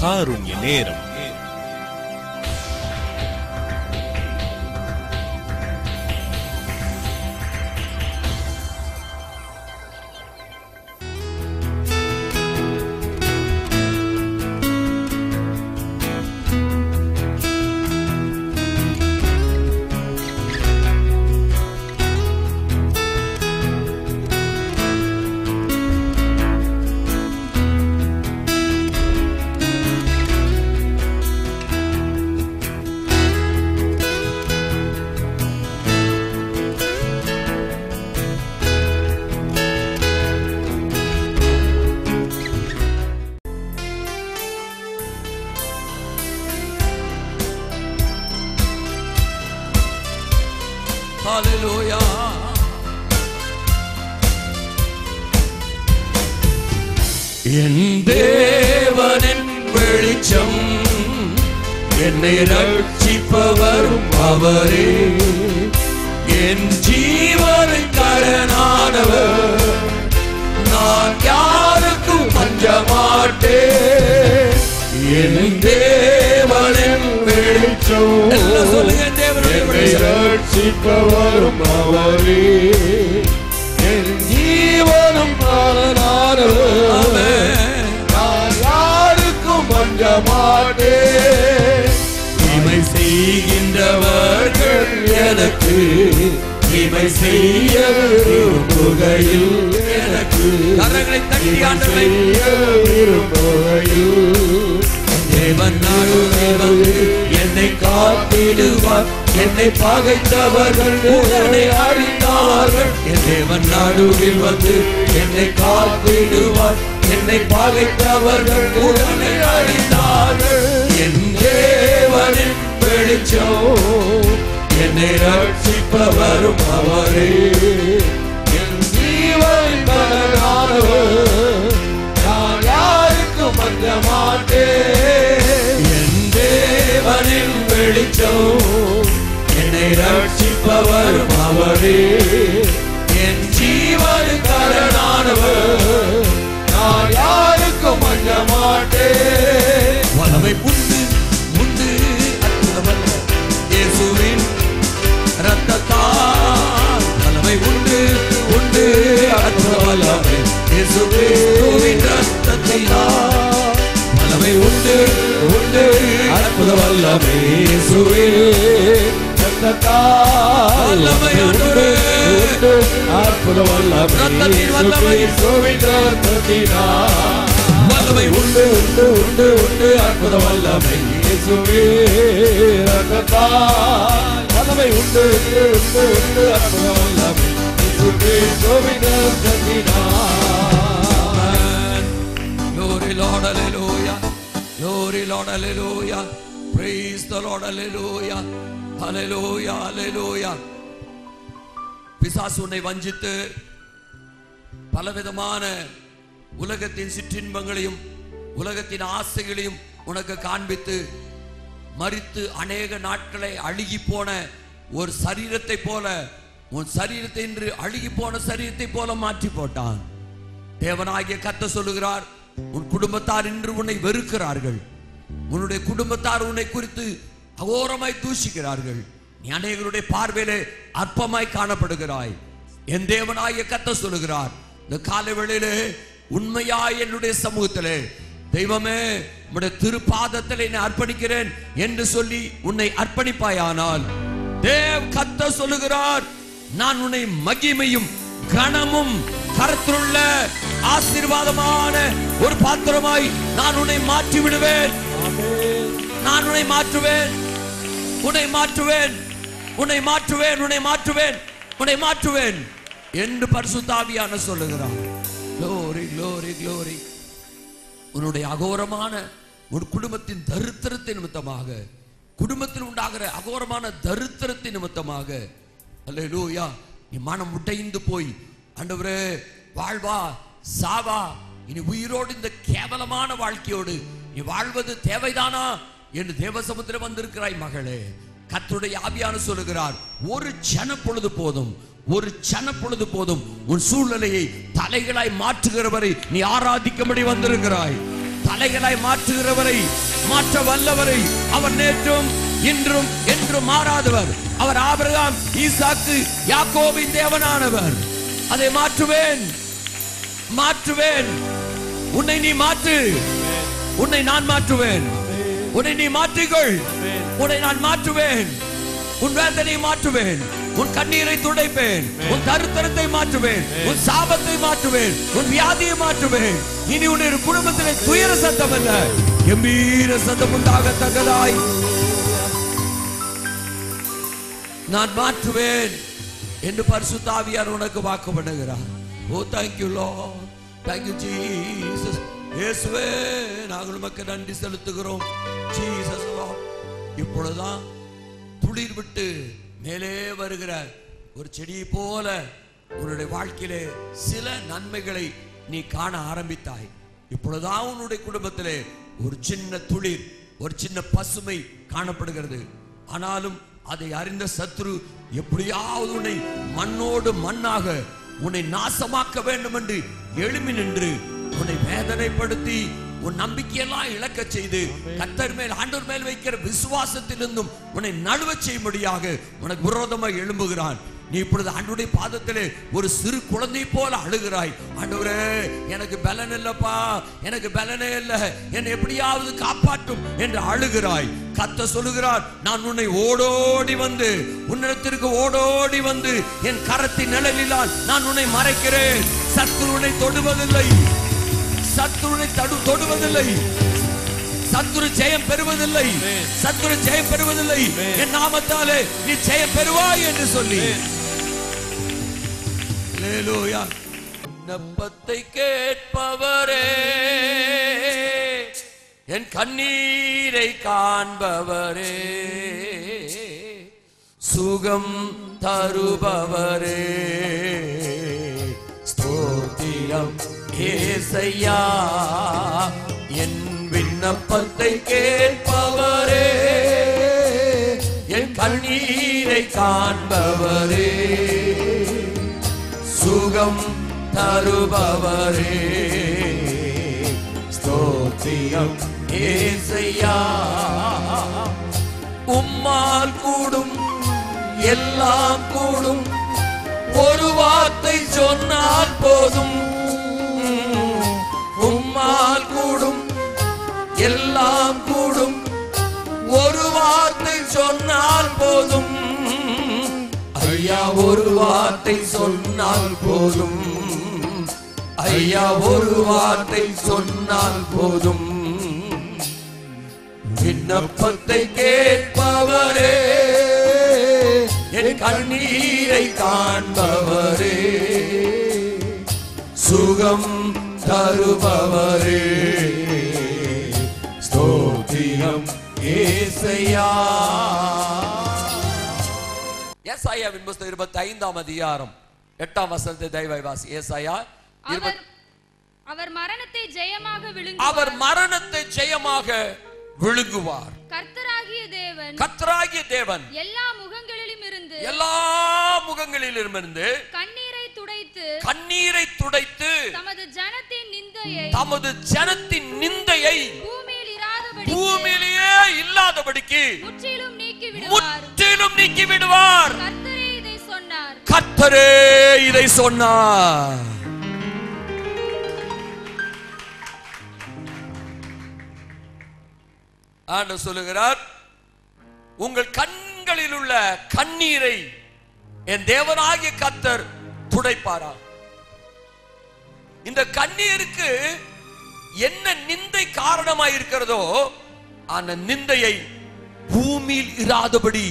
காருண்ய நேரம். Hallelujah. என் தேவனின் வெளிச்சம் என்னை ரட்சிப்பவரும் அவரே, என் ஜீவனின் கரனானவர், நான் யாருக்கும் அஞ்சமாட்டேன். என் தேவனின் வெளிச்சம் என்னை ரட்சிப்பவரும் அவரே, என் ஜீவனும் கரனானவர், நான் யாருக்கும் அஞ்சமாட்டேன். தீமை செய்கின்றவர்கள் எனக்கு தீமை செய்ய விரும்புகையில், எனக்கு கரங்களை தட்டி ஆண்டவரை விரும்புகையில், தேவன் நாடுகள் என்னை காத்திடுவார். என்னை பகைத்தவர்கள் உடனே அழித்தார்கள். என் தேவன் நடுவில் வந்து என்னை காத்திடுவார். என்னை பகைத்தவர்கள் உடனே அழித்தார்கள். என் தேவனின் வெளிச்சம் என்னை ரட்சிப்பவரும் அவரே, என் ஜீவனின் கரனானவர், நான் யாருக்கும் அஞ்சமாட்டேன். என் தேவனின் வெளிச்சம் என்னை ரட்சிப்பவரும் அவரே, என் ஜீவனின் கரனானவர், நான் யாருக்கும் அஞ்சமாட்டேன். வல்லமை உண்டு உண்டு அற்புதமல்ல இயேசுவின் இரத்தத்தால், வல்லமை உண்டு உண்டு அற்புதமல்ல இயேசுவின் இரத்தத்தினால், வல்லமை உண்டு உண்டு அற்புதமல்ல இயேசுவின் இரத்தத்தால், வல்லமை உண்டு உண்டு அற்புதமல்ல இயேசுவின் இரத்தத்தினால், வல்லமை உண்டு உண்டு உண்டு உண்டு அற்புதமல்ல இயேசுவின் இரத்தத்தால், வல்லமை உண்டு உண்டு உண்டு உண்டு அற்புதமல்ல இயேசுவின் இரத்தத்தினால். Glory Lord, hallelujah. Glory Lord, hallelujah. Praise the Lord, hallelujah. Hallelujah, hallelujah. பிசாசு உன்னை வஞ்சித்து பலவிதமான உலகத்தின் சிற்றின்பங்களையும் உலகத்தின் ஆசைகளையும் உனக்கு காண்பித்து மரித்து அநேக நாட்களை அழுகி போன ஒரு சரீரத்தை போல, உன் சரீரத்தை இன்று அழுகி போன சரீரத்தை போல மாற்றி போட்டான். தேவனாகிய கர்த்தர் சொல்லுகிறார், உன் குடும்பத்தார் இன்று உன்னை வெறுக்கிறார்கள். உன்னுடைய குடும்பத்தார் உன்னை குறித்து அகோரமாய் தூஷிக்கிறார்கள். நீ அநேகருடைய பார்வையிலே அற்பமாய் காணப்படுகிறாய். என் தேவனாகிய கர்த்தர் சொல்லுகிறார், இந்த காலை வேளையிலே உண்மையாய் என்னுடைய சமூகத்திலே, தெய்வமே உம்முடைய திருப்பாதத்திலே என்னை அர்ப்பணிக்கிறேன் என்று சொல்லி உன்னை அர்ப்பணிப்பாயானால், கர்த்தர் சொல்லுகிறார், நான் உன்னை மகிமையும் கனமும் கரத்திலுள்ள ஆசீர்வாதமான ஒரு பாத்திரமாய் நான் உன்னை மாற்றி விடுவேன். நான் உன்னை மாற்றுவேன், உன்னை மாற்றுவேன், உன்னை மாற்றுவேன், உன்னை மாற்றுவேன், உன்னை மாற்றுவேன் என்று பரிசுத்த ஆவியானவர் சொல்லுகிறார். Glory, glory, glory. உன்னுடைய அகோரமான ஒரு குடும்பத்தின் தரித்திரத்தின் நிமித்தமாக, குடும்பத்தில் உண்டாகிற அகோரமான தரித்திரத்தின் நிமித்தமாக, அல்லேலூயா, நீ மனம் உடைந்து போய், ஆண்டவரே வாழ்வா சாவா, இனி உயிரோடு இந்த கேவலமான வாழ்க்கையோடு நீ வாழ்வது தேவைதானா என்று தேவ சமுத்திரம் வந்திருக்கிறாய் மகளே. கர்த்தருடைய ஆவியானவர் சொல்லுகிறார், ஒரு சன பொழுது போதும், ஒரு சன பொழுது போதும். உன் சூழ்நிலையை தலைகளாய் மாற்றுகிறவரை நீ ஆராதிக்கும்படி வந்திருக்கிறாய். தலைகளாய் மாற்றுகிறவரை, மாற்ற வல்லவரை, அவர் நேற்றும் இன்றும் என்றும் மாறாதவர். அவர் ஆபிரகாம், ஈசாக்கு, யாக்கோபின் தேவனானவர். அதை மாற்றுவேன், மாற்றுவேன். உன்னை நீ மாற்று, உன்னை நான் மாற்றுவேன். உன்னை நீ மாற்றிக்கொள், உன்னை நான் மாற்றுவேன். உன் வேதனையை மாற்றுவேன், உன் கண்ணீரை துடைப்பேன், உன் தருத்தரத்தை மாற்றுவேன், உன் சாபத்தை மாற்றுவேன், உன் வியாதியை மாற்றுவேன். இனி உன்னுடைய குடும்பத்திலே துயர சத்தம் அல்ல, கம்பீர சத்தம் உண்டாகத்தக்கதாய் நான் மாற்றுவேன் என்று பரிசுத்த ஆவியார் உனக்கு வாக்கு பண்ணுகிறார். ஓ thank you Lord, thank you Jesus. இயேசுவே, நாங்கள் உமக்கு நன்றி செலுத்துகிறோம். ஜீசஸ் லார்ட், இப்பொழுதுதான் துளிர் விட்டு மேலே வருகிற ஒரு செடியை போல உன்னுடைய வாழ்க்கையிலே சில நன்மைகளை நீ காண ஆரம்பித்தாய். இப்பொழுதுதான் உன்னுடைய குடும்பத்திலே ஒரு சின்ன துளிர், ஒரு சின்ன பசுமை காணப்படுகிறது. ஆனாலும் அதை அறிந்த சத்துரு எப்படியாவது உன்னை மண்ணோடு மண்ணாக உன்னை நாசமாக்க வேண்டும் என்று எழும்பி நின்று உன்னை வேதனைப்படுத்தி உன் நம்பிக்கையெல்லாம் இழக்க செய்து கர்த்தர் மேல், ஆண்டவர் மேல் வைக்கிற விசுவாசத்திலிருந்தும் உன்னை நழுவ செய்யும்படியாக உனக்கு விரோதமாக எழும்புகிறான். நீ இப்பொழுது ஆண்டவருடைய பாதத்திலே ஒரு சிறு குழந்தை போல அழுகிறாய். ஆண்டவரே, எனக்கு பலன் இல்லப்பா, எனக்கு பலனே இல்லை, என்னை எப்படியாவது காப்பாற்றும் என்று அழுகிறாய். கர்த்தர் சொல்லுகிறார், நான் உன்னை ஓடோடி வந்து, உன்னிடத்திற்கு ஓடோடி வந்து என் கரத்தின் நிழலினால் நான் உன்னை மறைக்கிறேன். சத்துரு உன்னை தொடுவதில்லை, சத்துருனை தொடுவதில்லை, சத்துரு ஜெயம் பெறுவதில்லை, சத்துரு ஜெயம் பெறுவதில்லை. என் நாமத்தாலே நீ ஜெயம் பெறுவாய் என்று சொல்லி அல்லேலூயா. விண்ணப்பத்தை கேட்பவரே, என் கண்ணீரை காண்பவரே, சுகம் தருபவரே, ஸ்தோத்திரம் ஏசையா. என் விண்ணப்பத்தை கேட்பவரே, என் கண்ணீரை காண்பவரே, சுகம் தருபவரே, ஸ்தோத்திரம் ஏசையா. உம்மால் கூடும், எல்லாம் கூடும், ஒரு வார்த்தை சொன்னால் போதும். உம்மால் கூடும், எல்லாம் கூடும், ஒரு வார்த்தை சொன்னால் போதும். ஐயா, ஒரு வார்த்தை சொன்னால் போதும். ஐயா, ஒரு வார்த்தை சொன்னால் போதும். விண்ணப்பத்தை கேட்பவரே, என் கண்ணீரை காண்பவரே, சுகம் தருபவரே, ஸ்தோத்திரம் ஏசையா. ஏசாயாவின் புத்தகம் 25ஆம் அதிகாரம் 8ஆம் வசனத்தை தயவாய் வாசி. ஏசாயா, அவர் மரணத்தை ஜெயமாக விழுங்குவார், அவர் மரணத்தை ஜெயமாக விழுங்குவார். கர்த்தராகிய தேவன் எல்லா முகங்களிலிருந்து கண்ணீரை துடைத்து தமது ஜனத்தின் நிந்தையை பூமியிலேயே இல்லாதபடிக்கு முற்றிலும் நீக்கி விடுவார். கர்த்தரே இதை சொன்னார். ஆண்டவர் சொல்லுகிறார், உங்கள் கண்களில் உள்ள கண்ணீரை என் தேவனாகிய கர்த்தர் துடைப்பாரா. இந்த கண்ணீருக்கு என்ன நிந்தை காரணமாய் இருக்கிறதோ அந்த நிந்தையை பூமியில் இராதபடி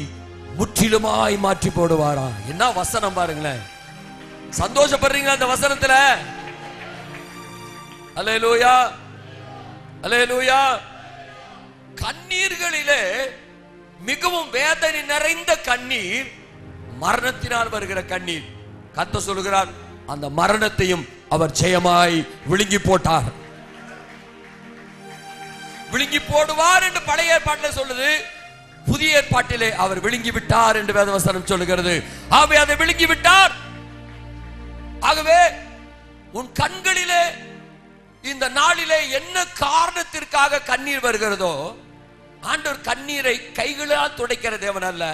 முற்றிலுமாய் மாற்றி போடுவாரா. என்ன வசனம் பாருங்களேன். சந்தோஷப்படுறீங்களா அந்த வசனத்துல? அல்லேலூயா, அல்லேலூயா. கண்ணீர்களிலே மிகவும் வேதனை நிறைந்த கண்ணீர் மரணத்தினால் வருகிற கண்ணீர். கர்த்தர் சொல்லுகிறார், அந்த மரணத்தையும் அவர் ஜெயமாய் விழுங்கி போட்டார். விழுங்கி போடுவார் என்று பழைய ஏற்பாட்டிலே சொல்லுது, புதிய ஏற்பாட்டிலே அவர் விழுங்கி விட்டார் என்று வேதவசனம் சொல்லுகிறது. ஆகவே அதை விழுங்கி விட்டார். ஆகவே உன் கண்களிலே இந்த நாளிலே என்ன காரணத்திற்காக கண்ணீர் வருகிறதோ, ஆண்டவர் கண்ணீரை கைகளால் துடைக்கிற தேவன் அல்ல,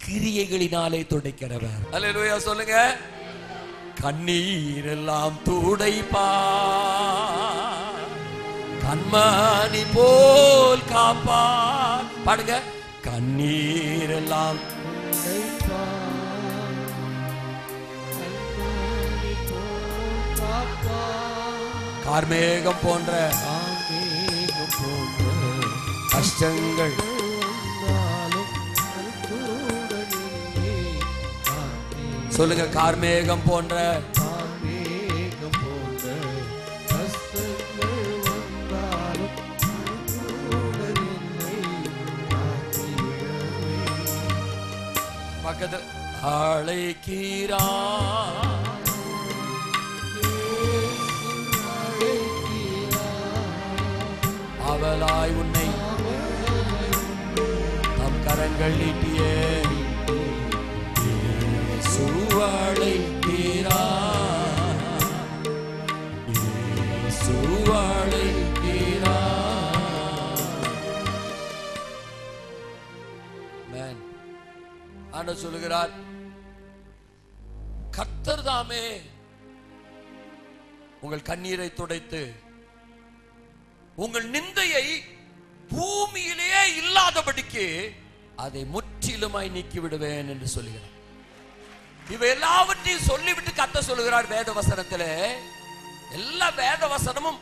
கிரியைகளினாலே துடைக்கிறவர். அல்லேலூயா சொல்லுங்க. கண்ணீர் எல்லாம் துடைப்பா, கண்மணி போல் காப்பா. பாடுங்க. கண்ணீர் எல்லாம் கார்மேகம் போன்ற கஷ்டங்கள் சொல்லுங்க. கார்மேகம் போன்ற பக்கத்தில் அழைக்கிறா, அவளாய் உன்னை தம் கரங்கள் நீட்டியே சுவழைக்கிறா, சுவழைக்கிறா. ஆண்டவர் சொல்லுகிறார், கர்த்தர் தாமே உங்கள் கண்ணீரை துடைத்து உங்கள் நிந்தையை பூமியிலேயே இல்லாதபடிக்கு அதை முற்றிலுமாய் நீக்கி விடுவேன் என்று சொல்லுகிறார். இவை எல்லாவற்றையும் சொல்லிவிட்டு கர்த்தர் சொல்லுகிறார் வேத வசனத்திலே. எல்லா வேத வசனமும்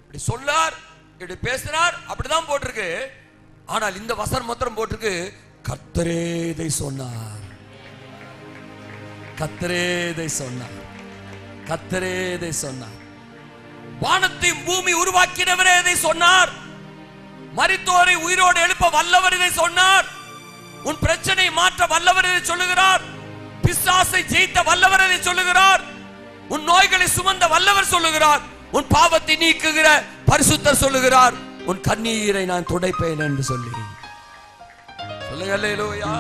இப்படி சொல்லார், இப்படி பேசினார், அப்படிதான் போட்டிருக்கு. ஆனால் இந்த வசனம் மாத்திரம் போட்டிருக்கு, கர்த்தரே இதை சொன்னார், கர்த்தரே இதை சொன்னார், கர்த்தரே இதை சொன்னார். வானத்தையும் பூமி உருவாக்கினவரே இதை சொன்னார். மரித்தோரை உயிரோடு எழுப்ப வல்லவர் இதை சொன்னார். உன் பிரச்சனை மாற்ற வல்லவர் இதை சொல்லுகிறார். பிசாசை ஜெயித்த வல்லவர் இதை சொல்லுகிறார். உன் நோய்களை சுமந்த வல்லவர் சொல்லுகிறார். உன் பாவத்தை நீக்குகிற பரிசுத்தர் சொல்லுகிறார், உன் கண்ணீரை நான் துடைப்பேன் என்று சொல்லி. சொல்லுங்க அல்லேலூயா,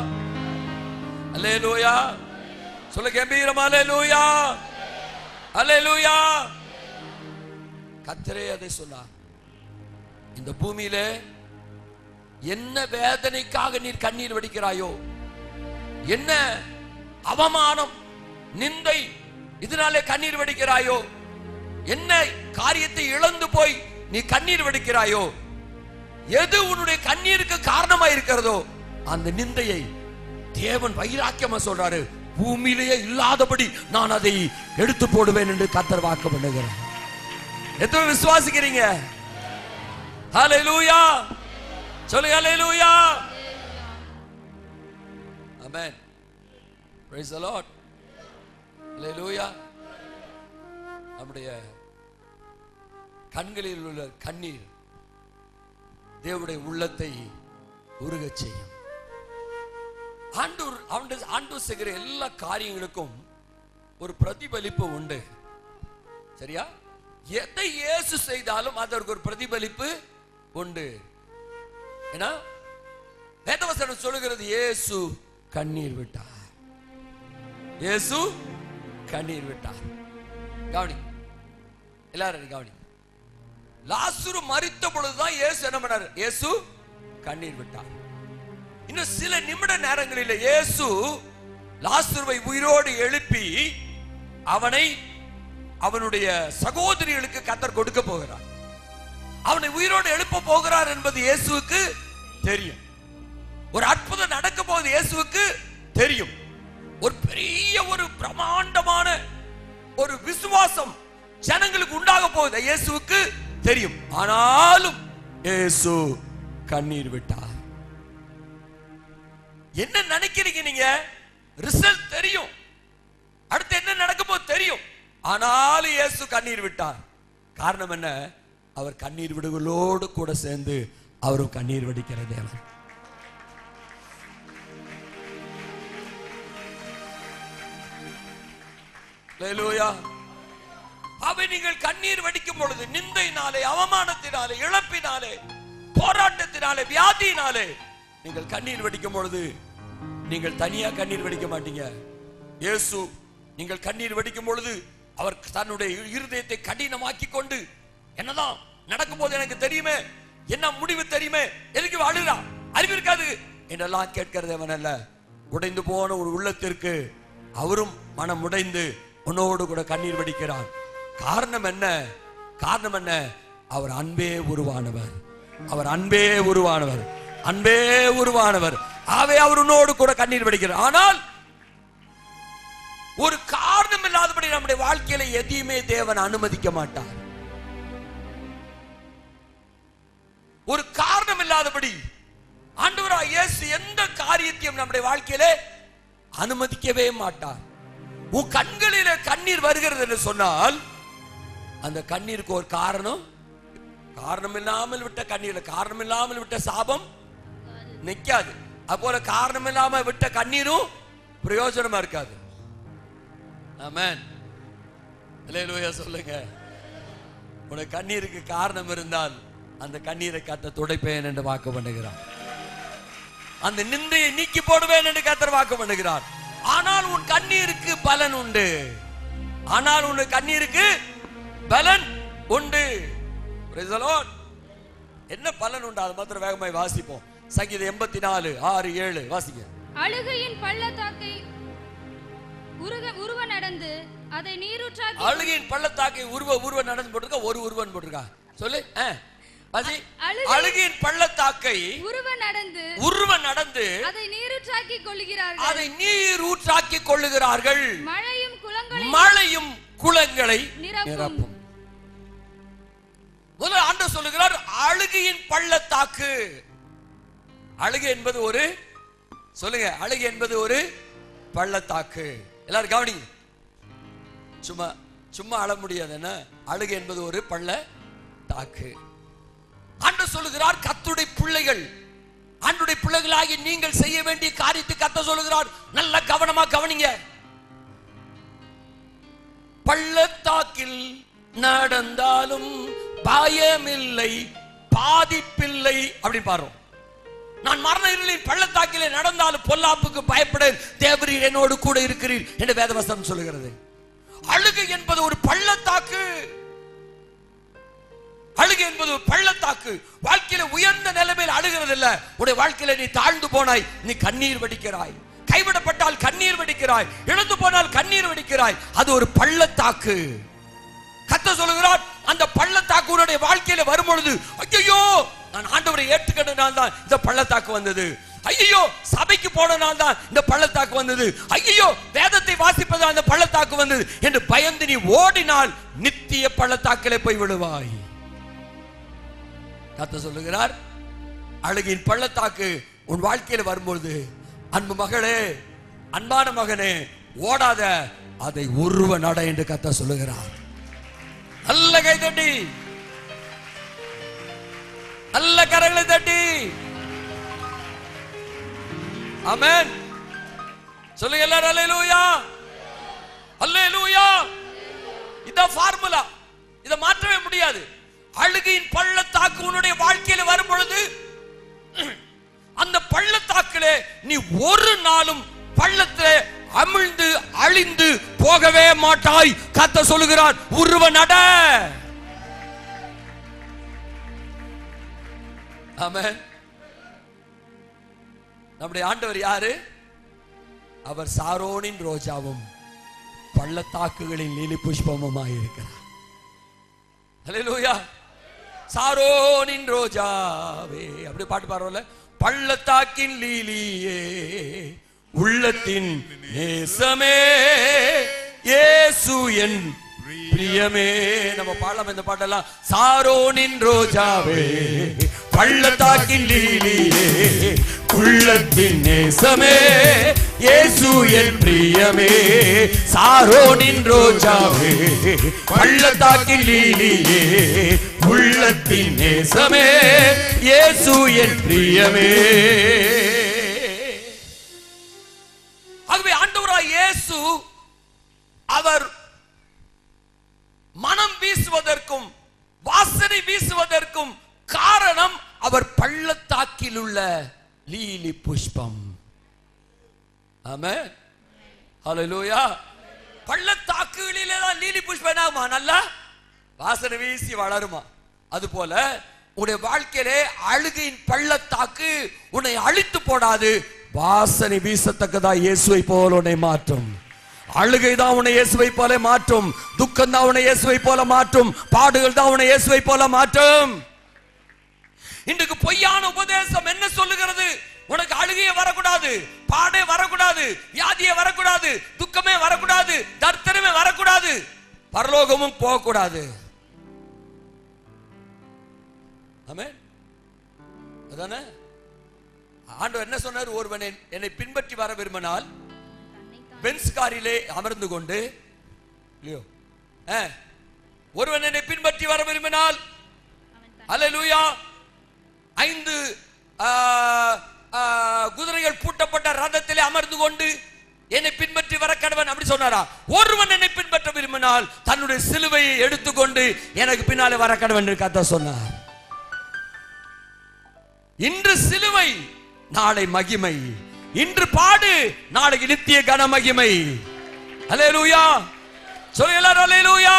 அல்லேலூயா. சொல்லுங்க கம்பீரமா அல்லேலூயா, அல்லேலூயா. கர்த்தரே அதை சொன்னார். இந்த பூமியிலே என்ன வேதனைக்காக நீர் கண்ணீர் வடிக்கிறாயோ, என்ன அவமானம் நிந்தை இதனாலே கண்ணீர் வடிக்கிறாயோ, என்ன காரியத்தை இழந்து போய் நீ கண்ணீர் வடிக்கிறாயோ, எது உன்னுடைய கண்ணீருக்கு காரணமாக இருக்கிறதோ அந்த நிந்தையை தேவன் வைராக்கியமா சொல்றாரு, பூமியிலேயே இல்லாதபடி நான் அதை எடுத்து போடுவேன் என்று கர்த்தர் வாக்கு பண்ணுகிறார். எத்தனை விசுவாசிக்கிறீங்க? ஹல்லேலூயா சொல்லுங்க, ஹல்லேலூயா. ஆமென். Praise the Lord. ஹல்லேலூயா. நம்முடைய கண்களில் உள்ள கண்ணீர் தேவனுடைய உள்ளத்தை உருகச் செய்யும். ஆண்டவர் செய்கிற எல்லா காரியங்களுக்கும் ஒரு பிரதிபலிப்பு உண்டு. சரியா? எதை இயேசு செய்தாலும் அதற்கு ஒரு பிரதிபலிப்பு உண்டு. ஏன்னா வேதவசனம் சொல்லுகிறது, இயேசு கண்ணீர் விட்டார், இயேசு கண்ணீர் விட்டார். கவனி, எல்லாரும் கவனி. லாசரு மரித்த பொழுதுதான் இயேசு என்ன பண்ணார்? இயேசு கண்ணீர் விட்டார். இன்னும் சில நிமிட நேரங்களில் இயேசு லாசருவை உயிரோடு எழுப்பி அவனை அவனுடைய சகோதரிகளுக்கு கர்த்தர் கொடுக்க போகிறார். அவனை உயிரோடு எழுப்ப போகிறார் என்பது இயேசுவுக்கு தெரியும். ஒரு அற்புதம் நடக்க போவது இயேசுவுக்கு தெரியும். ஒரு பெரிய ஒரு பிரமாண்டமான ஒரு விசுவாசம் ஜனங்களுக்கு உண்டாக போகுது இயேசுவுக்கு தெரியும். ஆனாலும் இயேசு கண்ணீர் விட்டார். என்ன நினைக்கிறீங்க நீங்க? ரிசல்ட் தெரியும், அடுத்து என்ன நடக்க போது தெரியும். ஆனாலும் இயேசு கண்ணீர் விட்டார். காரணம் என்ன? அவர் கண்ணீர் விடுகளோடு கூட சேர்ந்து அவரும் கண்ணீர் வடிக்கிற தேவன். ஹல்லேலூயா. அவை நீங்கள் கண்ணீர் வடிக்கும் பொழுது நிந்தையினாலே, அவமானத்தினாலே, இழப்பினாலே, போராட்டத்தினாலே, வியாதியினாலே நீங்கள் கண்ணீர் வடிக்கும் பொழுது நீங்கள் தனியா கண்ணீர் வடிக்க மாட்டீங்க. இயேசு நீங்கள் கண்ணீர் வடிக்கும் பொழுது அவர் தன்னுடைய இருதயத்தை கடினமாக்கி கொண்டு, என்னதான் நடக்கும் போது எனக்கு தெரியுமே, என்ன முடிவு தெரியுமே, எதுக்கு அழுகிறா, அறிவு இருக்காது என்றெல்லாம் கேட்கிறது அவன் அல்ல. உடைந்து போன ஒரு உள்ளத்திற்கு அவரும் மனம் உடைந்து உன்னோடு கூட கண்ணீர் வடிக்கிறார். காரணம் என்ன? காரணம் என்ன? அவர் அன்பே உருவானவர். அவர் அன்பே உருவானவர். அன்பே உருவானவர். ஆவே அவர் உன்னோடு கூட கண்ணீர் வடிக்கிறார். ஆனால் ஒரு காரணம் இல்லாதபடி நம்முடைய வாழ்க்கையில எதையுமே தேவன் அனுமதிக்க மாட்டார். ஒரு காரணம் இல்லாதபடி ஆண்டவராகிய இயேசு எந்த காரியத்தையும் நம்முடைய வாழ்க்கையிலே அனுமதிக்கவே மாட்டார். உன் கண்களிலே கண்ணீர் வருகிறது என்று சொன்னால் அந்த கண்ணீருக்கு ஒரு காரணம். காரணம் இல்லாமல் விட்ட கண்ணீர், காரணம் இல்லாமல் விட்ட சாபம் நிக்காது. அப்போல காரணம் இல்லாம விட்ட கண்ணீரும் பிரயோஜனமா இருக்காது. ஆமென். அல்லேலூயா சொல்லுங்க. உனக்கு கண்ணீருக்கு காரணம் இருந்தால் அந்த கண்ணீரை கர்த்தர் துடைப்பேன் என்று வாக்கு பண்ணுகிறார். அந்த நிந்தையை நீக்கி போடுவேன் என்று கர்த்தர் வாக்கு பண்ணுகிறார். ஆனால் உன் கண்ணீருக்கு பலன் உண்டு. ஆனால் உன் கண்ணீருக்கு பலன் உண்டு. Praise the Lord. என்ன பலன் உண்டு? அது மாத்திரம் வேகமாய் வாசிப்போம். சங்கீதம் 84 6 7 வாசிங்க. அழுகையின் பள்ளத்தாக்கை உருவ நடந்து அதை நீரூற்றாக்கி. அழுகையின் பள்ளத்தாக்கை உருவ நடந்து போட்டுருக்கா, ஒரு உருவன் போட்டுருக்கா சொல்லு. அழுகையின் பள்ளத்தாக்கை உருவ நடந்து அதை நீரூற்றாக்கி கொள்ளுகிறார்கள். அதை நீரூற்றாக்கி கொள்ளுகிறார்கள். மழையும் குளங்களை நிரப்பும். முதல்ல ஆண்டவர் சொல்லுகிறார் அழுகையின் பள்ளத்தாக்கு. அழுகை என்பது ஒரு, சொல்லுங்க, அழுகை என்பது ஒரு பள்ளத்தாக்கு. எல்லாரும் கவனிங்க. சும்மா அழ முடியாது. என்ன அழுகை என்பது ஒரு பள்ளத்தாக்கு. ஆண்டவர் சொல்லுகிறார் கர்த்தருடைய பிள்ளைகள், ஆண்டவருடைய பிள்ளைகளாகி நீங்கள் செய்ய வேண்டிய காரியத்தை கர்த்தர் சொல்லுகிறார். நல்ல கவனமா கவனிங்க. பள்ளத்தாக்கில் நடந்தாலும் பயமில்லை, பாதிப்பில்லை அப்படின்னு பாருங்க. நான் மரண இருளின் பள்ளத்தாக்கிலே நடந்தாலும் பொல்லாப்புக்கு பயப்படேன், தேவரீர் என்னோடு கூட இருக்கிறீர் என்று வேதவசனம் சொல்லுகிறது. அழுகை என்பது ஒரு பள்ளத்தாக்கு. அழுகை என்பது ஒரு பள்ளத்தாக்கு. வாழ்க்கையில உயர்ந்த நிலைமையில் அழுகிறது இல்ல. உடைய வாழ்க்கையில நீ தாழ்ந்து போனாய், நீ கண்ணீர் வடிக்கிறாய். கைவிடப்பட்டால் கண்ணீர் வடிக்கிறாய். இழந்து போனால் கண்ணீர் வடிக்கிறாய். அது ஒரு பள்ளத்தாக்கு. கர்த்தர் சொல்லுகிறார் அந்த பள்ளத்தாக்கு உன்னுடைய வாழ்க்கையில வரும்பொழுது, ஐயோ நான் ஆண்டவரை ஏற்றுக்கொண்டனால தான் இந்த பள்ளத்தாக்கு வந்தது, ஐயோ சபைக்கு போனனால தான் இந்த பள்ளத்தாக்கு வந்தது, ஐயோ வேதத்தை வாசிப்பதால் அந்த பள்ளத்தாக்கு வந்தது என்று பயந்து நீ ஓடினால் நித்திய பள்ளத்தாக்கிலே போய் விடுவாய். கர்த்தர் சொல்லுகிறார் அழுகையின் பள்ளத்தாக்கு உன் வாழ்க்கையில வரும்பொழுது, அன்பு மகளே, அன்பான மகனே, ஓடாத, அதை உருவ நட என்று கர்த்தர் சொல்லுகிறார். நல்ல கை தட்டி, நல்ல கரங்களை தட்டி ஆமென் சொல்லுங்க எல்லாரும். அல்லேலூயா, அல்லேலூயா. இத ஃபார்முலா, இத மாற்றவே முடியாது. அழுகையின் பள்ளத்தாக்கு உன்னுடைய வாழ்க்கையில வரும் பொழுது, அந்த பள்ளத்தாக்கிலே நீ ஒரு நாளும் பள்ளத்திலே அமிழ்ந்து அழிந்து போகவே மாட்டாய். கர்த்தர் சொல்லுகிறார் உருவ நட. ஆமென். நம்முடைய ஆண்டவர் யாரு? அவர் சாரோனின் ரோஜாவும் பள்ளத்தாக்குகளின் லீலி புஷ்பமுமாய் இருக்கிறார். அல்லேலூயா. சாரோனின் ரோஜாவே அப்படி பாட்டு பாடுறோம்ல. பள்ளத்தாக்கின் லீலியே, உள்ளத்தின் நேசமே, இயேசு என் பிரியமே. நம்ம பாடலாம் இந்த பாட்டெல்லாம். சாரோனின் ரோஜாவே, பள்ளத்தாக்கின் லீலியே, உள்ளத்தின் நேசமே, இயேசு என் பிரியமே. சாரோனின் ரோஜாவே, பள்ளத்தாக்கின் லீலியே, உள்ளத்தின் நேசமே, இயேசு என் பிரியமே. ஆகவே ஆண்டவராகிய இயேசு அவர் மனம் வீசுவதற்கும் வாசனை வீசுவதற்கும் காரணம் அவர் பள்ளத்தாக்கில் உள்ள லீலி புஷ்பம். ஆமென். ஹல்லேலூயா. பள்ளத்தாக்குகளிலே தான் லீலி புஷ்பம் என்னாகுமா, நல்லா வாசனை வீசி வளருமா. அது போல உன்னுடைய வாழ்க்கையிலே அழுகையின் பள்ளத்தாக்கு உன்னை அழித்து போடாது, வாசனை வீசத்தக்கதா இயேசுவை போல உன்னை மாற்றும். அழுகை தான் உன்னை இயேசுவை போல மாற்றும், துக்கம் தான் உன்னை இயேசுவை போல மாற்றும், பாடுகள் தான் உன்னை இயேசுவை போல மாற்றும். இன்றைக்கு பொய்யான உபதேசம் என்ன சொல்லுகிறது? உனக்கு அழுகையே வரக்கூடாது, பாடே வரக்கூடாது, வியாதியே வரக்கூடாது, துக்கமே வரக்கூடாது, தரித்திரமே வரக்கூடாது, பரலோகமும் போகக்கூடாது. ஆமென். அதானே ஆண்டவர் என்ன சொன்னார்? ஒருவன் என்னை பின்பற்றி வர விரும்பினால் பென்ஸ் காரிலே அமர்ந்து கொண்டு, இல்லையோ, ஒருவன் என்னை பின்பற்றி வர விரும்பினால், அல்லேலூயா, 5 குதிரைகள் பூட்டப்பட்ட ரதத்திலே அமர்ந்து கொண்டு என்னை பின்பற்றி வர கடவன், அப்படி சொன்னாரா? ஒருவன் என்னை பின்பற்ற விரும்பினால் தன்னுடைய சிலுவையை எடுத்துக்கொண்டு எனக்கு பின்னாலே வர கடவன் என்று கர்த்தர் சொன்னார். இன்று சிலுவை, நாளை மகிமை. இன்று பாடு, நாளைக்கு நித்திய கன மகிமை. அல்லேலூயா, சொல்லுங்க அல்லேலூயா,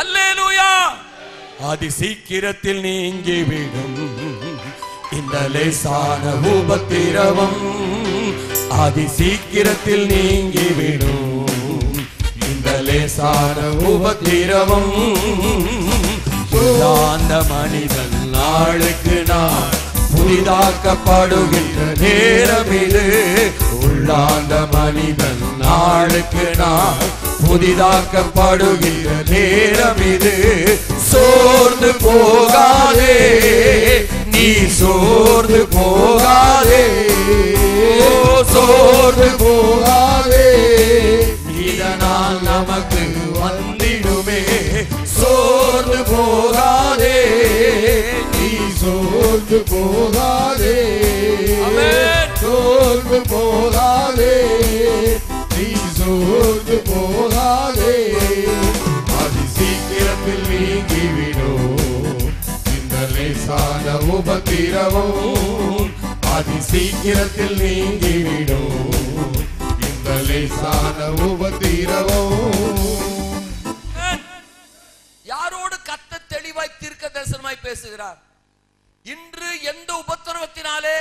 அல்லேலூயா. அதி சீக்கிரத்தில் நீங்கிவிடும் இந்த லேசான உபத்திரவம், அதி சீக்கிரத்தில் நீங்கிவிடும் இந்த லேசான உபத்திரவம். அந்த மனிதன் நாளுக்கு நாள் புதிதாக்கப்படுகின்ற நேரம் இது. உள்ளாந்த மனிதன் நாளுக்கு நாள் புதிதாக்கப்படுகின்ற நேரம் இது. சோர்ந்து போகாதே, நீ சோர்ந்து போகாதே, சோர்ந்து போகாதே, இதனால் நமக்கு வந்திடுமே. சோர்ந்து போகாதே, நீ சோர்ந்து போகாதே, சோர்ந்து போகாதே, நீ சோர்ந்து போகாதே. அதி சீக்கிரத்தில் நீங்கிவிடும் இந்த லேசான உபத்திரவம், அதி சீக்கிரத்தில் நீங்கிவிடும் இந்த லேசான உபத்திரவம். யாரோடு கர்த்தர் தெளிவாய் தீர்க்க தரிசனமாய் பேசுகிறார்? இன்று எந்த உபத்திரவத்தினாலே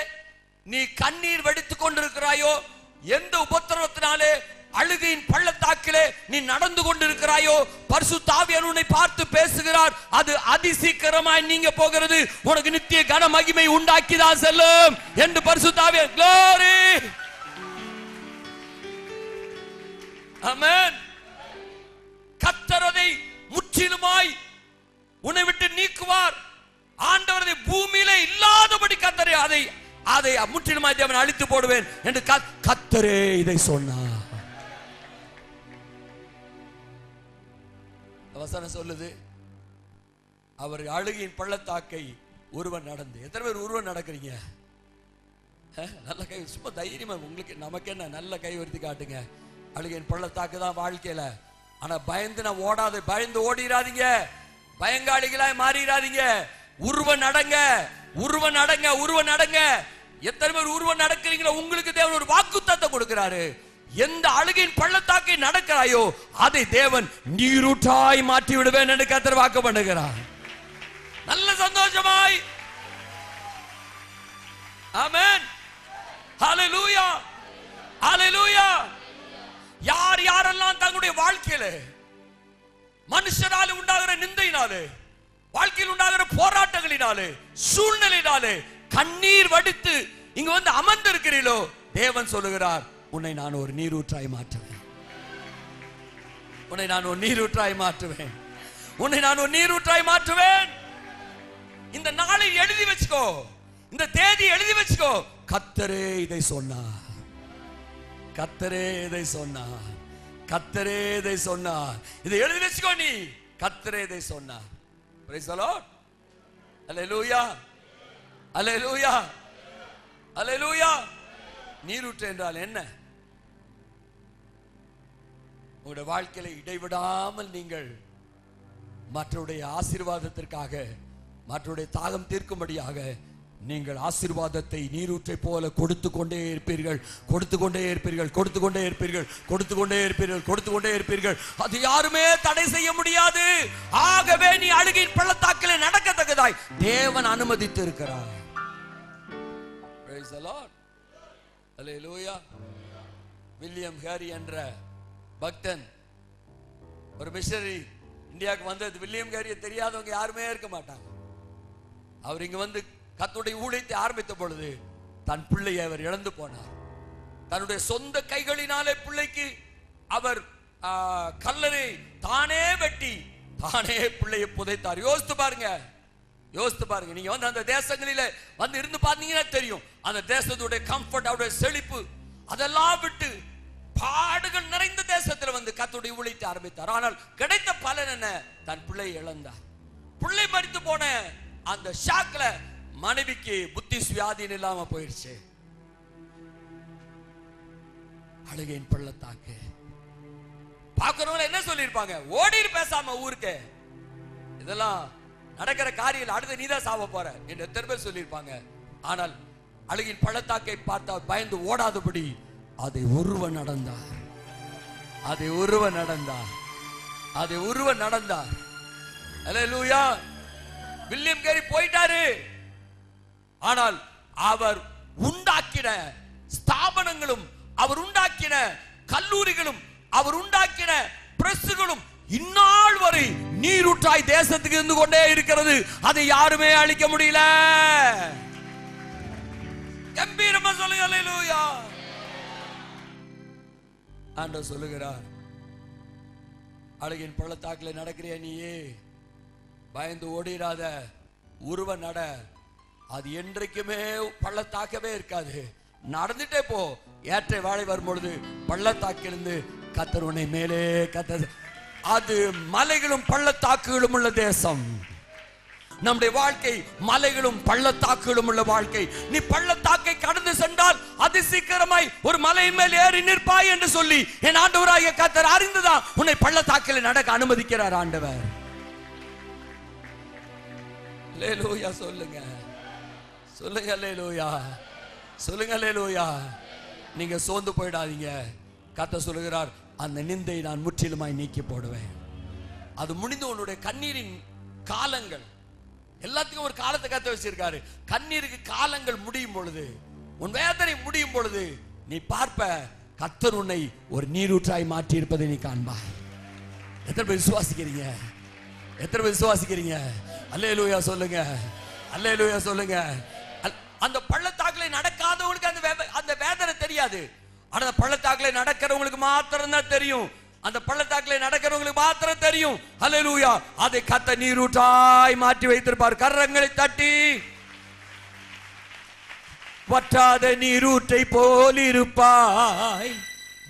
நீ கண்ணீர் வடித்துக் கொண்டிருக்கிறாயோ, எந்த உபத்திரவத்தினாலே அழுகையின் பள்ளத்தாக்கிலே நீ நடந்து கொண்டிருக்கிறாயோ, பரிசுத்த ஆவியானவர் உன்னை பார்த்து பேசுகிறார். அது அதிசீக்கிரமாய் நீங்க போகிறது, உனக்கு நித்திய கன மகிமை உண்டாக்கிதான் செல்லும் என்று பரிசுத்த ஆவியானவர். glory, ஆமென். கர்த்தர் அதை முற்றிலுமாய் உன்னை விட்டு நீக்குவார். ஆண்டவரை பூமியிலே இல்லாதபடி கர்த்தரே அதை முற்றிலுமாய் தேவன் அழித்து போடுவேன் என்று கர்த்தரே இதை சொன்னார். வசனம் சொல்லுது, அவர் அழுகையின் பள்ளத்தாக்கை ஒருவன் நடந்து. எத்தனை பேர் ஒருவன் நடக்கிறீங்க? நல்ல கை, சும்மா தைரியமா, உங்களுக்கு நமக்கு என்ன, நல்ல கை உயர்த்தி காட்டுங்க. அழுகையின் பள்ளத்தாக்கு தான் வாழ்க்கையில. ஆனா பயந்து நான் ஓடாது, பயந்து ஓடிராதீங்க, பயங்காளிகளாய் மாறிடாதீங்க. உருவன் நடங்க, உருவன் நடங்க, உருவன் நடங்க. எத்தனை பேர் உருவன் நடக்கிறீங்களோ உங்களுக்கு தேவன் ஒரு வாக்குத்தத்தம் கொடுக்கிறாரு. எந்த அழுகையின் பள்ளத்தாக்கை நடக்கிறாயோ அதை தேவன் நீரூற்றாய் மாற்றி விடுவேன் என்று கர்த்தர் வாக்கு பண்ணுகிறார். நல்ல சந்தோஷமாய், ஆமென், ஹalleluya, ஹalleluya. யார் யாரெல்லாம் தங்களுடைய வாழ்க்கையில மனுஷரால் உண்டாகிற நிந்தையினாலே, வாழ்க்கையில் உண்டாகிற போராட்டங்களினாலே, சூழ்நிலையினாலே கண்ணீர் வடித்து இங்க வந்து அமர்ந்து இருக்கிறீர்களோ, தேவன் சொல்லுகிறார், உன்னை நான் ஒரு நீரூற்றாய் மாற்றுவேன், உன்னை நான் ஒரு நீரூற்றாய் மாற்றுவேன், உன்னை நான் ஒரு நீரூற்றாய் மாற்றுவேன். இந்த நாளை எழுதி வச்சுக்கோ, இந்த தேதி எழுதி வச்சுக்கோ. கர்த்தரே இதை சொன்னார், கர்த்தரே இதை சொன்னார், கர்த்தரே இதை சொன்னார். இதை எழுதி வச்சுக்கோ நீ. கர்த்தரே இதை சொன்னார். Praise the Lord. Hallelujah. Hallelujah. Hallelujah. நீரூற்று என்றால் என்ன? உங்களுடைய வாழ்க்கையில இடைவிடாமல் நீங்கள் மற்றவருடைய ஆசீர்வாதத்திற்காக, மற்றவருடைய தாகம் தீர்க்கும்படியாக நீங்கள் ஆசீர்வாதத்தை நீரூற்றை போல கொடுத்து கொண்டே இருப்பீர்கள், கொடுத்து கொண்டே இருப்பீர்கள், கொடுத்து கொண்டே இருப்பீர்கள், கொடுத்து கொண்டே இருப்பீர்கள், கொடுத்து கொண்டே இருப்பீர்கள். அது யாருமே தடை செய்ய முடியாது. ஆகவே நீ அழுகையின் பள்ளத்தாக்கிலே நடக்கத்தக்கதாய் தேவன் அனுமதித்து இருக்கிறார். Praise the Lord. Hallelujah. William carry என்ற பக்தன், ஒரு மிஷனரி இந்தியாவுக்கு வந்தது. வில்லியம் கேரியை தெரியாதவங்க யாருமே இருக்க மாட்டாங்க. அவர் இங்க வந்து கர்த்தருடைய ஊழியத்தை ஆரம்பித்த பொழுது தன் பிள்ளையை அவர் இழந்து போனார். தன்னுடைய சொந்த கைகளினாலே பிள்ளைக்கு அவர் கல்லறை தானே வெட்டி தானே பிள்ளையை புதைத்தார். யோசித்து பாருங்க, யோசித்து பாருங்க. நீங்க வந்து அந்த தேசங்களில வந்து இருந்து பார்த்தீங்கன்னா தெரியும், அந்த தேசத்துடைய கம்ஃபர்ட், அவருடைய செழிப்பு அதெல்லாம் விட்டு பாடுகள் நிறைந்த தேசத்துல வந்து கர்த்தருடைய ஊழியத்தை ஆரம்பித்தார். ஆனால் கிடைத்த பலன் என்ன? தன் பிள்ளையை இழந்தார். பிள்ளை மரித்து போன அந்த ஷாக்ல மனைவிக்கு புத்தி சுயாதீனம் இல்லாம போயிடுச்சு. அழுகையின் பள்ளத்தாக்கு. பாக்குறவங்க என்ன சொல்லிருப்பாங்க? ஓடிட்டு பேசாம ஊருக்கு, இதெல்லாம் நடக்கிற காரியம், அடுத்து நீதான் சாவ போற என்று எத்தனை பேர் சொல்லியிருப்பாங்க. ஆனால் அழுகையின் பள்ளத்தாக்கை பார்த்தா பயந்து ஓடாதபடி அதை உருவ நடந்தார், அதை உருவ நடந்தார், அதை உருவ நடந்தார். அல்லேலூயா. வில்லியம் கேரி போயிட்டாரு. ஆனால் அவர் உண்டாக்கின ஸ்தாபனங்களும், அவர் உண்டாக்கின கல்லூரிகளும், அவர் உண்டாக்கின பிரஸ்களும் இந்நாள் வரை நீரூற்றாய் தேசத்துக்கு இருந்து கொண்டே இருக்கிறது. அதை யாருமே அழிக்க முடியல. கம்பீரமா சொல்லுங்க அல்லேலூயா. ஆண்டவர் சொல்லுகிறார், அழுகையின் பள்ளத்தாக்கில் நடக்கிறிய நீயே, பயந்து ஓடிராத, உருவ நட. அது என்றைக்குமே பள்ளத்தாக்கவே இருக்காது. நடந்துட்டே போ. ஏற்ற வாழை வரும்பொழுது பள்ளத்தாக்கிலிருந்து கர்த்தர் உன்னை மேலே கத்த. அது மலைகளும் பள்ளத்தாக்குகளும் உள்ள தேசம். நம்முடைய வாழ்க்கை மலைகளும் பள்ளத்தாக்குகளும் உள்ள வாழ்க்கை. நீ பள்ளத்தாக்கை கடந்து சென்றால் அதி சீக்கிரமாய் ஒரு மலையின் மேல் ஏறி நிற்பாய் என்று சொல்லி என் ஆண்டவராகிய கர்த்தர் அறிந்துதான் உன்னை பள்ளத்தாக்கில் நடக்க அனுமதிக்கிறார் ஆண்டவர். அல்லேலூயா சொல்லுங்க, சொல்லுங்க அல்லேலூயா, சொல்லுங்க அல்லேலூயா. நீங்க சோர்ந்து போயிடாதீங்க. கர்த்தர் சொல்லுகிறார், அந்த நிந்தை நான் முற்றிலுமாய் நீக்கி போடுவேன். அது முடிந்து உன்னுடைய கண்ணீரின் காலங்கள், எல்லாத்துக்கும் ஒரு காலத்தை கர்த்தர் வச்சிருக்காரு. கண்ணீருக்கு காலங்கள் முடியும் பொழுது, உன் வேதனை முடியும் பொழுது நீ பார்ப்ப கர்த்தர் உன்னை ஒரு நீரூற்றாய் மாற்றி இருப்பதை நீ காண்பாய். எத்தனை பேர் விசுவாசிக்கிறீங்க? எத்தனை பேர் விசுவாசிக்கிறீங்க? அல்லேலூயா சொல்லுங்க, அல்லேலூயா சொல்லுங்க. அந்த பள்ளத்தாக்கிலே நடக்காதவங்களுக்கு அந்த வேதனை தெரியாது. ஆனா பள்ளத்தாக்கிலே நடக்கிறவங்களுக்கு மாத்திரம் தான் தெரியும். அந்த பள்ளத்தாக்கிலே நடக்கிறவங்களுக்கு மாத்திரம் தெரியும். அல்லேலூயா. அதை கர்த்தர் நீரூற்றாய் மாற்றி வைத்திருப்பார். கரங்களை தட்டி, வற்றாத நீரூற்றை போல் இருப்பாய்,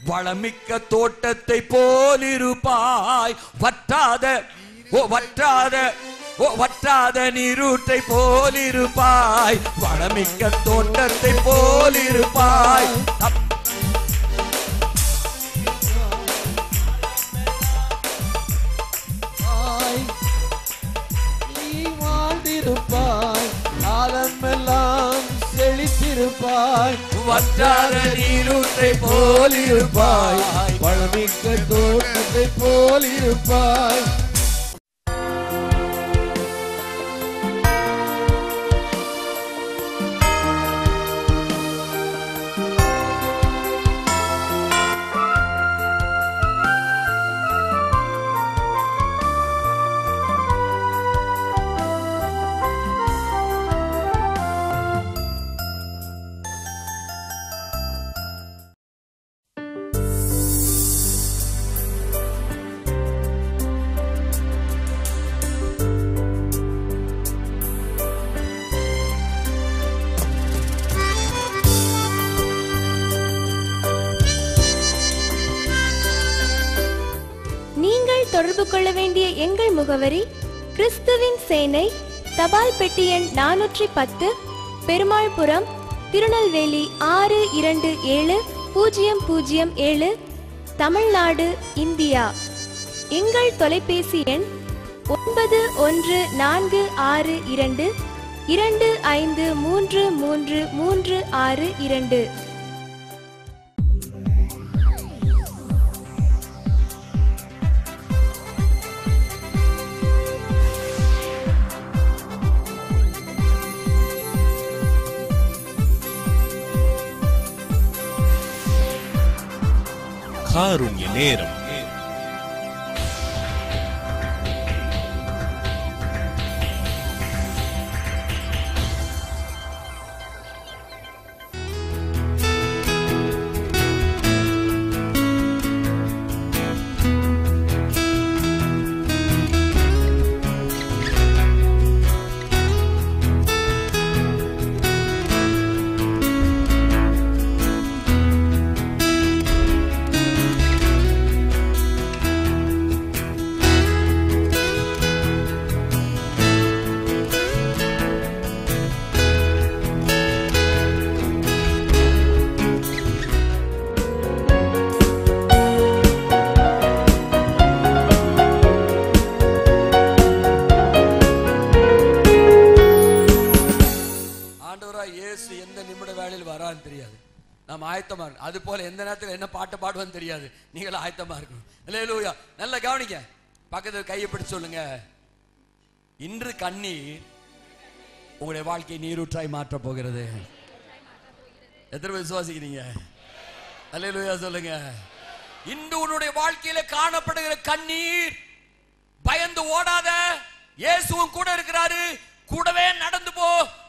வளமிக்க தோட்டத்தை போல் இருப்பாய். வற்றாத நீரூற்றை போல் இருப்பாய், வளமிக்க தோட்டத்தை போல் இருப்பாய். நீ வாழ்ந்திருப்பாய், காலமெல்லாம் செழித்திருப்பாய். வற்றாத நீரூற்றை போல் இருப்பாய், வளமிக்க தோட்டத்தை போல் இருப்பாய். தொடர்பு கொள்ள வேண்டிய எங்கள் முகவரி: கிறிஸ்துவின் சேனை, தபால் பெட்டி எண் 410, பெருமாள்புரம், திருநெல்வேலி 627007, தமிழ்நாடு, இந்தியா. எங்கள் தொலைபேசி எண் 9146 253336. காருண்ய நேரம். அது போல எந்த நேரத்தில் என்ன பாட்டு பாடுவான்னு தெரியாது. நீங்களும் ஆயத்தமா இருக்கணும். அல்லேலூயா. நல்ல கவனிங்க. பக்கத்தில் கையை பிடிச்சு சொல்லுங்க, இன்று கண்ணீர் உங்களுடைய வாழ்க்கை நீரூற்றாய் மாற்ற போகிறது. எத்தனை பேர் விசுவாசிக்கிறீங்க? அல்லேலூயா சொல்லுங்க. இன்று உன்னுடைய வாழ்க்கையில காணப்படுகிற கண்ணீர், பயந்து ஓடாத, இயேசுவும் கூட இருக்கிறாரு, கூடவே நடந்து போ.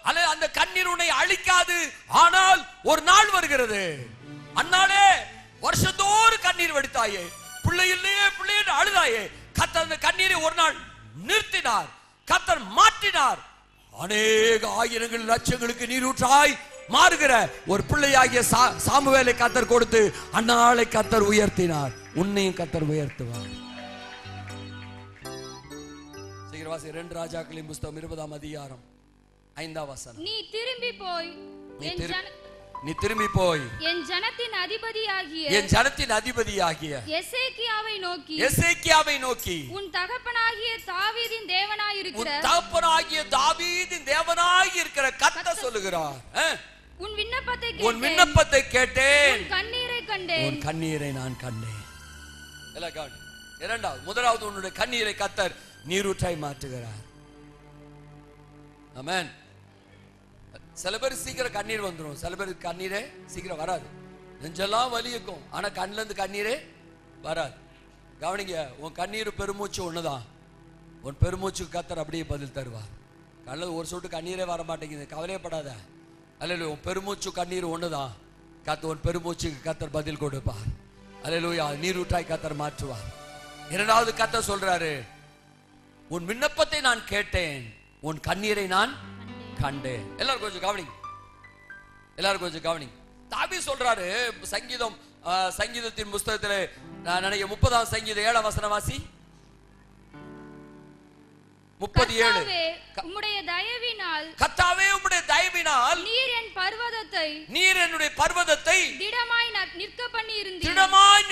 அல்ல, அந்த கண்ணீர் உன்னை அழிக்காது. ஆனால் ஒரு நாள் வருகிறது, அந்நாளே வருஷத்தோறும் கண்ணீர் வடித்தாயே, பிள்ளை இல்லையே பிள்ளை என்று அழுதாயே, கர்த்தர் அந்த கண்ணீரை ஒரு நாள் நிறுத்தினார், கர்த்தர் மாற்றினார். அநேக ஆயிரங்கள் லட்சங்களுக்கு நீரூற்றாய் மாறுகிற ஒரு பிள்ளையாகிய சாமுவேலை கர்த்தர் கொடுத்து அந்நாளை கர்த்தர் உயர்த்தினார். உன்னையும் கர்த்தர் உயர்த்துவார். 2 ராஜாக்களின் புத்தகம் 20ஆம் அதிகாரம் 5ஆம் வசனம். நீ திரும்பி போய் என் ஜனத்தின் அதிபதியாகிய எசேக்கியாவை நோக்கி உன் தகப்பனாகிய தாவீதின் தேவனாய் இருக்கிற கர்த்தர் சொல்லுகிறார், உன் விண்ணப்பத்தை கேட்டேன், உன் கண்ணீரை நான் கண்டேன். முதலாவது உன்னுடைய கண்ணீரை கர்த்தர் நீரூற்றாய் மாற்றுகிறார். ஆமென். சில பேர் சீக்கிரம் கண்ணீர் வந்துடும், சில பேருக்கு கண்ணீரே சீக்கிரம் வராது. நெஞ்செல்லாம் வலி இருக்கும், ஆனா கண்ணுல இருந்து கண்ணீரே வராது. கவனிங்க, உன் கண்ணீர் பெருமூச்சு ஒண்ணுதான். உன் பெருமூச்சுக்கு கர்த்தர் அப்படியே பதில் தருவார். கண்ணில் ஒரு சொட்டு கண்ணீரே வர மாட்டேங்குது, கவலையப்படாத. அல்லேலூயா. உன் பெருமூச்சு கண்ணீர் ஒண்ணுதான். கர்த்தர் உன் பெருமூச்சுக்கு கர்த்தர் பதில் கொடுப்பார். அல்லேலூயா. நீரூற்றாய் கர்த்தர் மாற்றுவார். இரண்டாவது கர்த்தர் சொல்றாரு, உன் விண்ணப்பத்தை நான் கேட்டேன், உன் கண்ணீரை நான் கண்டேன். எல்லாரும் கொஞ்சம் கவனிங்க, எல்லாரும் கொஞ்சம் கவனிங்க. தாவீது சொல்றாரு, சங்கீதத்தின் புத்தகத்திலே நான் நினைக்கிறேன் 30ஆம் சங்கீதம் 7ஆம் வசனம் வாசி. 37. கர்த்தாவே உம்முடைய தயவினால் நீர் என்னுடைய பர்வதத்தை திடமாய்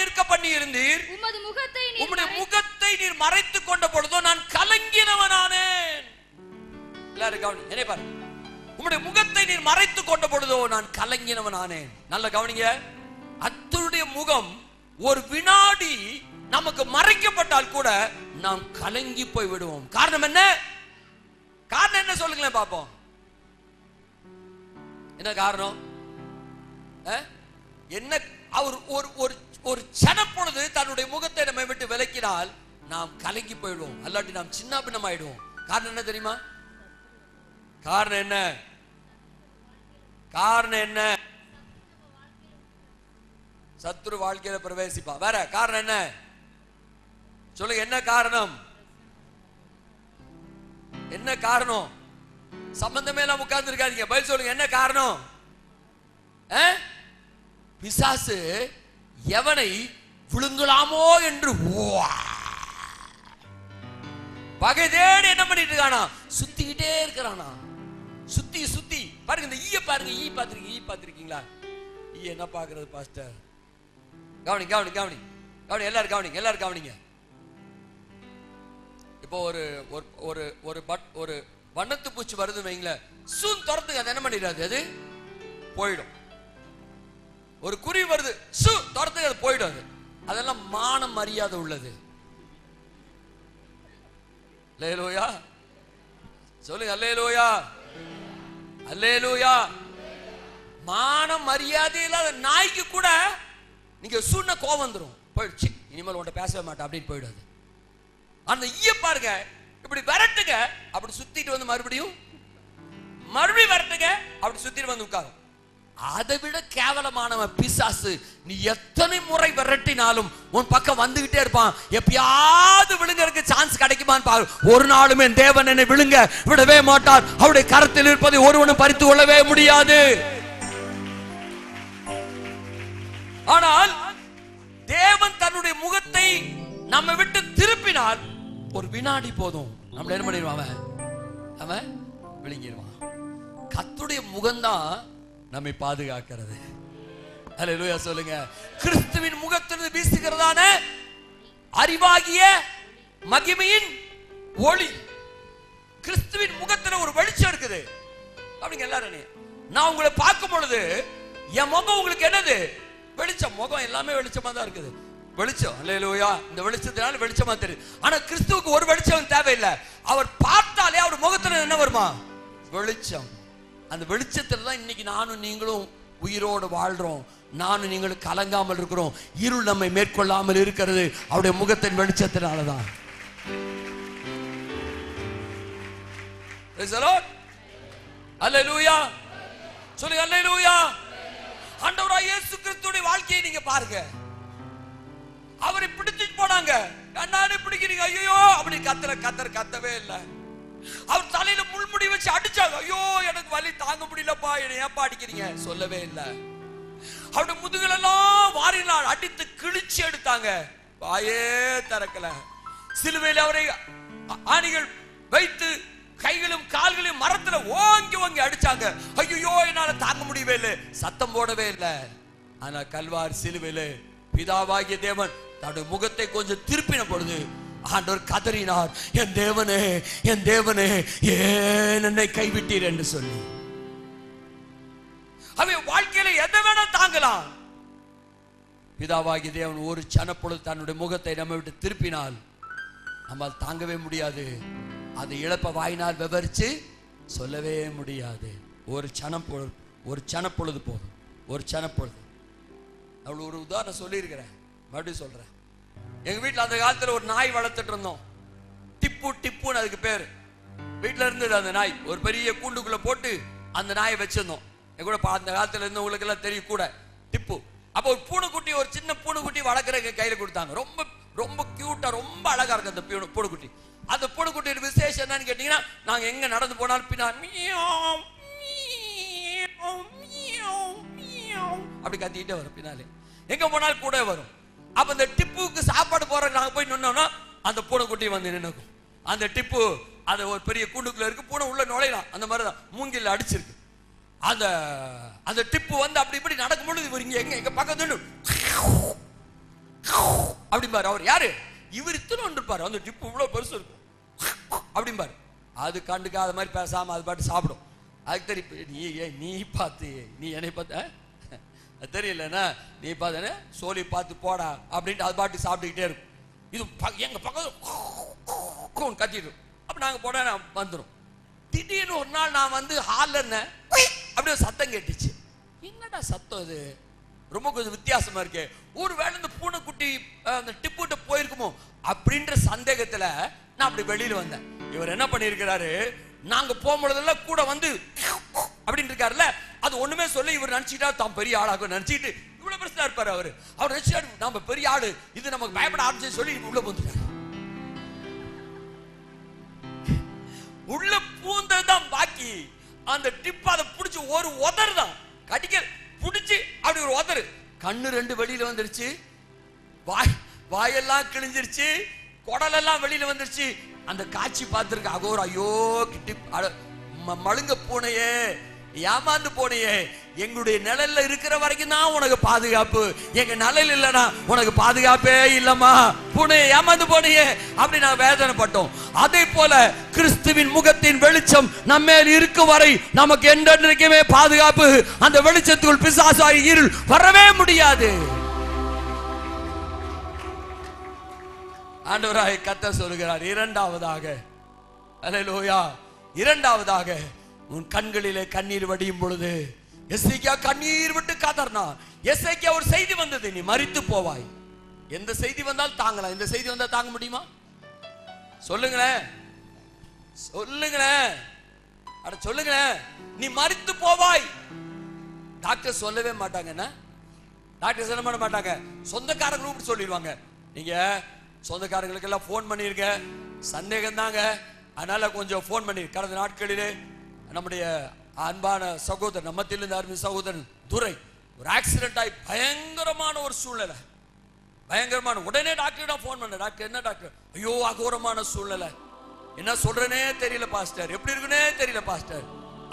நிற்க பண்ணி இருந்தீர். உம்முடைய முகத்தை நீர் மறைத்துக் கொண்ட பொழுதோ நான் கலங்கினவனானேன். எல்லாரும் கவனி, என்னை பாருங்க. உம்முடைய முகத்தை நீர் மறைத்துக் கொண்ட பொழுதோ நான் கலங்கினவனானேன். நல்ல கவனிங்க. அத்தருடைய முகம் ஒரு வினாடி நமக்கு மறைக்கப்பட்டால் கூட நாம் கலங்கி போய் விடுவோம். காரணம் என்ன? காரணம் என்ன சொல்லுங்களேன் பாப்போம். என்ன காரணம்? என்ன? அவர் ஒரு சனப்பொழுது தன்னுடைய முகத்தை நம்மை விட்டு விலக்கினால் நாம் கலங்கி போயிடுவோம், அல்லாட்டி நாம் சின்ன பின்னம் ஆயிடுவோம். காரணம் என்ன தெரியுமா? காரணம் என்ன? காரணம் என்ன? சத்துரு வாழ்க்கையில பிரவேசிப்பா. வேற காரணம் என்ன சொல்லுங்க? என்ன காரணம்? என்ன காரணம்? சம்பந்தமே எல்லாம் உட்கார்ந்து இருக்காதீங்க, பதில் சொல்லுங்க. என்ன காரணம்? பிசாசு எவனை விழுங்கலாமோ என்று பகை தேடி என்ன பண்ணிட்டு இருக்கானா? சுத்திக்கிட்டே இருக்கிறானா? சுத்தி சுத்தி பாருங்க. இந்த ஈய பாருங்க. ஈ பாத்திருக்கீங்களா? ஈ என்ன பாக்குறது பாஸ்டர்? கவனி கவனி கவனி கவனி, எல்லாரும் கவனிங்க, எல்லாரும் கவனிங்க. இப்போ ஒரு வண்ணத்து பூச்சி வருது வைங்கள, சூன் துரத்துங்க, அது என்ன பண்ணிடாது, அது போயிடும். ஒரு குருவி வருது, சூ துரத்துங்க, அது போயிடும். அது அதெல்லாம் மான மரியாதை உள்ளது. அல்லேலூயா சொல்லுங்க, அல்லேலூயா அல்லேலூயா. மான மரியாதை இல்லாத நாய்க்கு கூட நீங்க சூழ்நிலை கோவம் வந்துடும், போயிடுச்சு, இனிமேல் உன்ட்ட பேசவே மாட்டேன் அப்படின்னு போயிடாது. அந்த ஈய பாருங்க, இப்படி விரட்டுங்க, அப்படி சுத்திட்டு வந்து மறுபடியும் விரட்டுங்க, அப்படி சுத்திட்டு வந்து உட்காரும். அதை விட கேவலமானவன் பிசாசு. நீ எத்தனை முறை விரட்டினாலும் உன் பக்கம் வந்துகிட்டே இருப்பான். எப்பயாவது விழுங்கறதுக்கு சான்ஸ் கிடைக்குமான்னு பாரு. ஒரு நாளுமே தேவன் என்னை விழுங்க விடவே மாட்டார். அவருடைய கரத்தில் இருப்பதை ஒருவனும் பறித்து கொள்ளவே முடியாது. ஆனால் தேவன் தன்னுடைய முகத்தை நம்ம விட்டு திருப்பினால் ஒரு வினாடி போதும், நம்ம என்ன பண்ணிடுவான், அவன் விழுங்கிடுவான். கர்த்தருடைய முகம்தான் நம்மை பாதுகாக்கிறது. அல்லேலூயா சொல்லுங்க. கிறிஸ்துவின் முகத்திலிருந்து வீசுகிறதான அறிவாகிய மகிமையின் ஒளி. கிறிஸ்துவின் முகத்துல ஒரு வெளிச்சம் இருக்குது. அப்படிங்க எல்லாரும், நான் உங்களை பார்க்கும் பொழுது என் முகம் உங்களுக்கு என்னது, வெளிச்சம். முகம் எல்லாமே வெளிச்சமா தான் இருக்குது, வெளிச்சம். அல்லேலூயா. இந்த வெளிச்சத்தினால வெளிச்சமா தெரியுது. ஆனா கிறிஸ்துவுக்கு ஒரு வெளிச்சம் தேவையில்லை. அவர் பார்த்தாலே அவர் முகத்துல என்ன வருமா, வெளிச்சம். அந்த வெளிச்சத்துல தான் இன்னைக்கு நானும் நீங்களும் உயிரோடு வாழ்றோம். நானும் நீங்களும் கலங்காமல் இருக்கிறோம். இருள் நம்மை மேற்கொள்ளாமல் இருக்கிறது அவருடைய முகத்தின் வெளிச்சத்தினாலதான். அல்லேலூயா சொல்லுங்க, அல்லேலூயா. ஆண்டவராகிய இயேசு கிறிஸ்துவின் வாழ்க்கையை நீங்க பாருங்க. அவரை பிடிச்சிட்டு போனாங்க, கண்ணாடி பிடிக்கிறீங்க, ஐயோ அப்படி கத்தவே இல்லை. அவர் தலையில முள்முடி வச்சு அடிச்சாங்க, ஐயோ எனக்கு வலி தாங்க முடியலப்பா, என்னை ஏப்பா அடிக்கிறீங்க, சொல்லவே இல்லை. அவருடைய முதுகுலெல்லாம் வாரினால் அடித்து கிழிச்சு எடுத்தாங்க, வாயே திறக்கல. சிலுவையில் அவரை ஆணிகள் வைத்து கைகளும் கால்களையும் மரத்துல ஓங்கி ஓங்கி அடிச்சாங்க, ஐயோ என்னால தாங்க முடியவே இல்லை, சத்தம் போடவே இல்லை. ஆனா கல்வார் சிலுவையில பிதாவாகிய தேவன் தன்னுடைய முகத்தை கொஞ்சம் திருப்பின பொழுது ஆண்டவர் கதறினார், என் தேவனே என் தேவனே ஏன் என்னை கைவிட்டீர் என்று சொல்லி. அவன் வாழ்க்கையில எதை வேணா தாங்கலாம். பிதாவாகிய தேவன் ஒரு சனப்பொழுது தன்னுடைய முகத்தை நம்ம விட்டு திருப்பினால் நம்மால் தாங்கவே முடியாது. அது இழப்ப வாயினால் விவரிச்சு சொல்லவே முடியாது. ஒரு சனப்பொழுது போதும், ஒரு சனப்பொழுது. அவள் ஒரு உதாரணம் சொல்லியிருக்கிறேன், மறுபடியும் சொல்றேன். எங்க வீட்டில் அந்த காலத்துல ஒரு நாய் வளர்த்துட்டு இருந்தோம், டிப்புன்னு அதுக்கு பேரு. வீட்டுல இருந்தது அந்த நாய், ஒரு பெரிய கூண்டுக்குள்ள போட்டு அந்த நாயை வச்சிருந்தோம். என் கூட அந்த காலத்துல இருந்து உங்களுக்கு எல்லாம் தெரியும் கூட, டிப்பு. அப்போ ஒரு பூனைக்குட்டி, ஒரு சின்ன பூனைக்குட்டி வளர்க்குற கையில கொடுத்தாங்க. ரொம்ப ரொம்ப கியூட்டா, ரொம்ப அழகா இருக்கு அந்த பூனைக்குட்டி. அந்த பூனைக்குட்டியோட விசேஷம் என்னன்னு கேட்டீங்கன்னா, நாங்க எங்க நடந்து போனாலும் பின்னாடி அப்படி கத்திக்கிட்டே வரும், பின்னாலே எங்க போனாலும் கூட வரும். அப்ப அந்த டிப்புக்கு சாப்பாடு போற நாங்க போய் நின்னோம்னா அந்த பூனைக்குட்டி வந்து நின்னுக்கும். அந்த டிப்பு அது ஒரு பெரிய கூண்டுக்குள்ள இருக்கு, பூனை உள்ள நுழையலாம், அந்த மாதிரிதான் மூங்கில் அடிச்சிருக்கு. அந்த டிப்பு வந்து அப்படி இப்படி நடக்கும் பொழுது இவர் எங்க பக்கத்து அப்படிம்பாரு. அவர் யாரு, இவர் இத்தனை ஒன்று இருப்பாரு, அந்த டிப்பு இவ்வளவு பெருசு இருக்கும் அப்படிம்பாரு. அது கண்டுக்காத மாதிரி பேசாம அது பாட்டு சாப்பிடும். அதுக்கு தெரியும், நீ பார்த்து நீ என்னை பார்த்த தெரியலன்னா நீ பார்த்தானே சோழி பார்த்து போடா அப்படின்ட்டு அது பாட்டு சாப்பிட்டுக்கிட்டே இருக்கும். இது எங்க பக்கம் கத்திட்டு அப்ப நாங்க போட வந்துடும். திடீர்னு ஒரு நாள் நான் வந்து ஹால்ல இருந்தேன், அப்படியே சத்தம் கேட்டுச்சு. என்னடா சத்தம் இது, ரொம்ப கொஞ்சம் வித்தியாசமா இருக்கு, ஒருவேளை இந்த பூனைக்குட்டி அந்த டிப்புட்ட போயிருக்குமோ அப்படின்ற சந்தேகத்துல நான் அப்படி வெளியில வந்தேன். இவர் என்ன பண்ணிருக்கிறாரு, நாங்க போகும்பொழுதெல்லாம் கூட வந்து அப்படின்னு இருக்காருல்ல, அது ஒண்ணுமே சொல்லி இவர் நினைச்சிட்டா தான் பெரிய ஆளாக நினைச்சிட்டு இவ்வளவு பெருசா இருப்பாரு. அவர் நினைச்சாரு நம்ம பெரிய ஆளு, இது நமக்கு பயப்பட ஆரம்பிச்சு சொல்லி உள்ள வந்துட்டாரு. உள்ள பூந்ததான் பாக்கி. அந்த டிப் அதை பிடிச்சி ஒரு உதறு தான் கடிக்க பிடிச்சி அப்படி ஒரு உதறு, கண்ணு ரெண்டு வெளியில வந்துருச்சு, வாயெல்லாம் கிழிஞ்சிருச்சு, குடலெல்லாம் வெளியில வந்துருச்சு. அந்த காட்சி பார்த்திருக்க அகோர், ஐயோ டிப் மழுங்க பூனையே, ஏமாந்து போனையே, எங்களுடைய நிழல்ல இருக்கிற வரைக்கும் தான் உனக்கு பாதுகாப்பு, எங்க நிழல் இல்லைன்னா உனக்கு பாதுகாப்பே இல்லம்மா, புனே ஏமாந்து போனியே அப்படி நான் வேதனைப்பட்டோம். அதே போல கிறிஸ்துவின் முகத்தின் வெளிச்சம் நம்மேல் இருக்கும் வரை நமக்கு என்றென்றைக்குமே பாதுகாப்பு. அந்த வெளிச்சத்துக்குள் பிசாசாகி இருள் வரவே முடியாது. ஆண்டவராய் கர்த்தர் சொல்கிறார், இரண்டாவதாக, அல்லேலூயா, இரண்டாவதாக உன் கண்களிலே கண்ணீர் வடியும் பொழுது, எசேக்கியா கண்ணீர் விட்டு கதறினா. எசேக்கியா ஒரு செய்தி வந்தது, நீ மரித்து போவாய். எந்த செய்தி வந்தாலும் தாங்கலாம், இந்த செய்தி வந்தா தாங்க முடியுமா? சொல்லுங்களேன், சொல்லுங்களேன், அட சொல்லுங்களேன். நீ மரித்து போவாய். டாக்டர் சொல்லவே மாட்டாங்க. என்ன டாக்டர் சொல்ல மாட்டாங்க, சொந்தக்காரங்க கூப்பிட்டு சொல்லிடுவாங்க. நீங்க சொந்தக்காரங்களுக்கு எல்லாம் போன் பண்ணிருக்க, சந்தேகம் தாங்க, அதனால கொஞ்சம் போன் பண்ணி. கடந்த நாட்களிலே நம்முடைய அன்பான சகோதரன், நம்மத்திலிருந்து அருமை சகோதரன் துரை ஒரு ஆக்சிடென்ட் ஆகி பயங்கரமான ஒரு சூழ்நிலை, பயங்கரமான. உடனே டாக்டர் போன் பண்ண, டாக்டர் என்ன டாக்டர்? ஐயோ அகோரமான சூழ்நிலை, என்ன சொல்றேனே தெரியல பாஸ்டர், எப்படி இருக்குன்னே தெரியல பாஸ்டர்.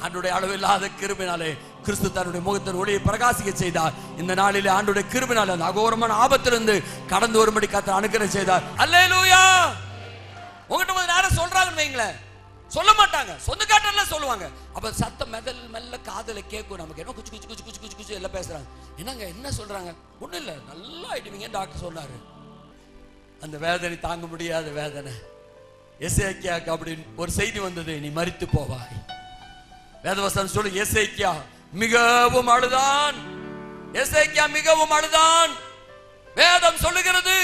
ஆண்டுடைய அளவில்லாத கிருபையினாலே கிறிஸ்து தன்னுடைய முகத்தின் ஒளியை பிரகாசிக்க செய்தார். இந்த நாளிலே ஆண்டுடைய கிருபையினாலே அந்த அகோரமான ஆபத்திலிருந்து கடந்து வரும்படி கர்த்தர் அனுக்கிரகம் செய்தார். அல்லேலூயா. உங்ககிட்ட கொஞ்ச நேரம் சொல்றாங்கன்னு வைங்களேன், சொல்ல மாட்டாங்க, சொந்தக்காரர்ல சொல்லுவாங்க. அப்ப சத்தம் மெல்ல காதுல கேட்கும். நமக்கு என்ன குச்சு குச்சு குச்சு குச்சு குச்சு குச்சு எல்லாம் பேசுறாங்க. என்னங்க என்ன சொல்றாங்க? ஒண்ணும் இல்ல, நல்லா ஆயிடுவீங்க டாக்டர் சொன்னாரு. அந்த வேதனை தாங்க முடியாத வேதனை. எசேக்கியாக்கு அப்படி ஒரு செய்தி வந்தது, நீ மரித்து போவாய். வேதவசனம் சொல்லு, எசேக்கியா மிகவும் அழுதான். எசேக்கியா மிகவும் அழுதான். வேதம் சொல்லுகிறது,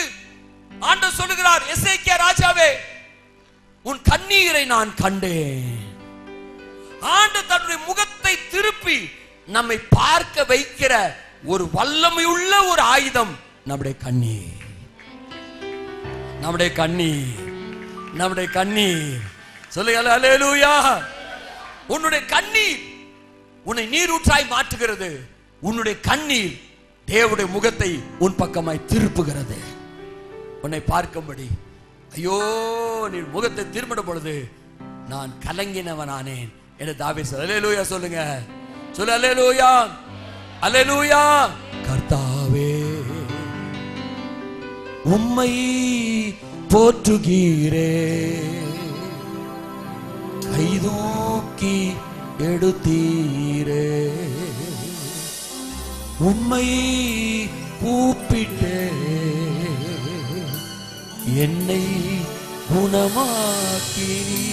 ஆண்டவர் சொல்லுகிறார், எசேக்கியா ராஜாவே, உன் கண்ணீரை நான் கண்டேன். ஆண்டு தன்னுடைய முகத்தை திருப்பி நம்மை பார்க்க வைக்கிற ஒரு வல்லமையுள்ள ஒரு ஆயுதம் நம்முடைய கண்ணீர். நம்முடைய கண்ணீர், நம்முடைய கண்ணீர். சொல்லுங்க அல்லேலூயா. உன்னுடைய கண்ணீர் உன்னை நீரூற்றாய் மாற்றுகிறது. உன்னுடைய கண்ணீர் தேவனுடைய முகத்தை உன் பக்கமாய் திருப்புகிறது, உன்னை பார்க்கும்படி. ஐயோ, நீ முகத்தை திரும்பின பொழுது நான் கலங்கினவனானேன் என்று தாவீது சொல்ல. அல்லேலூயா சொல்லுங்க, சொல்லு அல்லேலூயா, அல்லேலூயா. கர்த்தாவே உம்மை போற்றுகிறே, கைதூக்கி எடுத்தீரே, உம்மை கூப்பிட்டே, என்னை குணமாக்கினீ,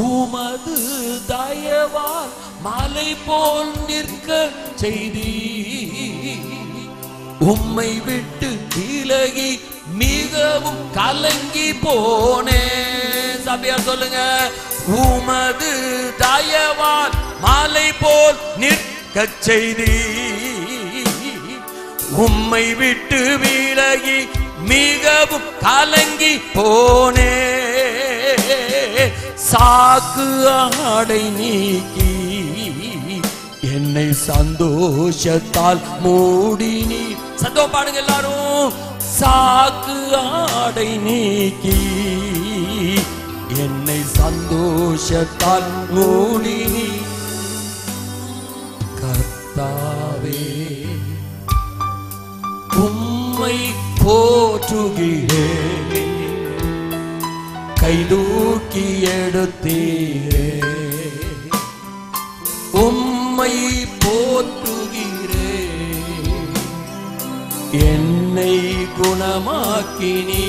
உமது தயவால் மலை போல் நிற்க செய்தீ, உம்மை விட்டு விலகி மிகவும் கலங்கி போனே. சபையார் சொல்லுங்க, உமது தயவால் மலை போல் நிற்க செய்தீ, உம்மை விட்டு விலகி மிகவும் கலங்கி போனே. சாக்கு ஆடை நீக்கி என்னை சந்தோஷத்தால் மூடினி. சத்தம் பாடுங்க எல்லாரும். சாக்கு ஆடை நீக்கி என்னை சந்தோஷத்தால் மூடினி. கர்த்தாவே உம்மை போற்றுகிறேன், கைதூக்கி எடுத்தீரே, உம்மை போற்றுகிறேன், என்னை குணமாக்கினீ.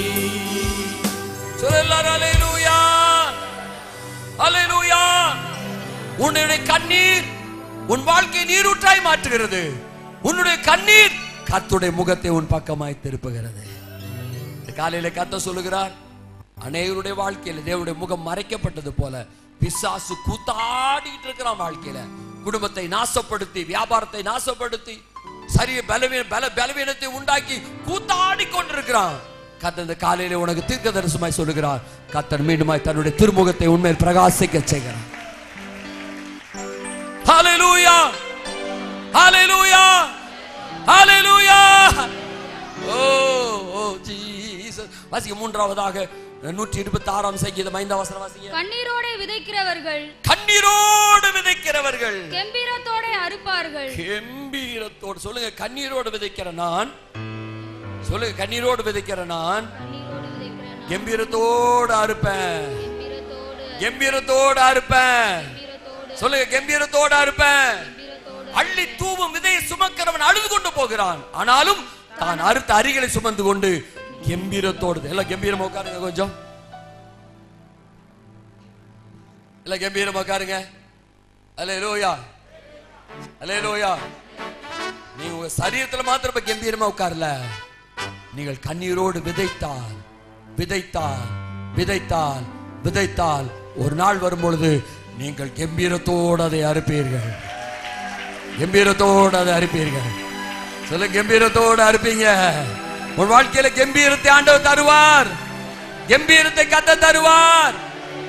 சொல்லலாம் அல்லேலூயா, அல்லேலூயா. உன்னுடைய கண்ணீர் உன் வாழ்க்கையை நீரூற்றாய் மாற்றுகிறது. உன்னுடைய கண்ணீர் கர்த்தருடைய முகத்தை உன் பக்கமாய் திருப்புகிறது. காலையில கர்த்தர் சொல்லுகிறார், அநேகருடைய வாழ்க்கையில தேவனுடைய முகம் மறைக்கப்பட்டது போல பிசாசு கூத்தாடிட்டு இருக்கிறான். வாழ்க்கையில குடும்பத்தை நாசப்படுத்தி, வியாபாரத்தை நாசப்படுத்தி, சரிய பலவீனத்தை உண்டாக்கி கூத்தாடி கொண்டிருக்கிறான். கர்த்தர் இந்த காலையில உனக்கு தீர்க்க தரிசனமாய் சொல்லுகிறார், கர்த்தர் மீண்டுமாய் தன்னுடைய திருமுகத்தை உண்மையில் பிரகாசிக்க செய்கிறார். ஹல்லேலூயா, ஹல்லேலூயா, ஹல்லேலூயா. ஓ ஜீசஸ். வாசிங்க மூன்றாவதாக 126ஆம் சங்கீதம் 5ஆம் வசனம் வாசிங்க. கண்ணீரோடு விதைக்கிறவர்கள் கண்ணீரோடு விதைக்கிறவர்கள் கெம்பீரத்தோடு அறுப்பார்கள். விதைக்கிறீர்கள். கம்பீரத்தோடு சொல்லுங்க. கண்ணீரோடு விதைக்கிற நான், சொல்லுங்க, கண்ணீரோடு விதைக்கிற நான் கம்பீரத்தோடு அறுப்பேன். கம்பீரத்தோடு அறுப்பேன். சொல்லுங்க, கம்பீரத்தோடு அறுப்பேன். அள்ளி தூவும் விதையை சுமக்கிறவன் அழுது கொண்டு போகிறான், ஆனாலும் தான் அறுத்த அரிகளை சுமந்து கொண்டு கம்பீரத்தோடு. எல்லாம் கம்பீரமா உட்காருங்க, கொஞ்சம் எல்லாம் கம்பீரமா உட்காருங்க. அல்லேலூயா, அல்லேலூயா. நீங்க உங்க சரீரத்துல மாத்திரம் கம்பீரமா உட்காரல, நீங்கள் கண்ணீரோடு விதைத்தால் விதைத்தால் விதைத்தால் விதைத்தால் ஒரு நாள் வரும்பொழுது நீங்கள் கம்பீரத்தோடு அதை அறுப்பீர்கள். கம்பீரத்தோடு அதை அறுப்பீர்கள். சொல்ல, கம்பீரத்தோடு அறுப்பீங்க. உன் வாழ்க்கையில கம்பீரத்தை ஆண்டவர் தருவார். கம்பீரத்தை கத்த தருவார்.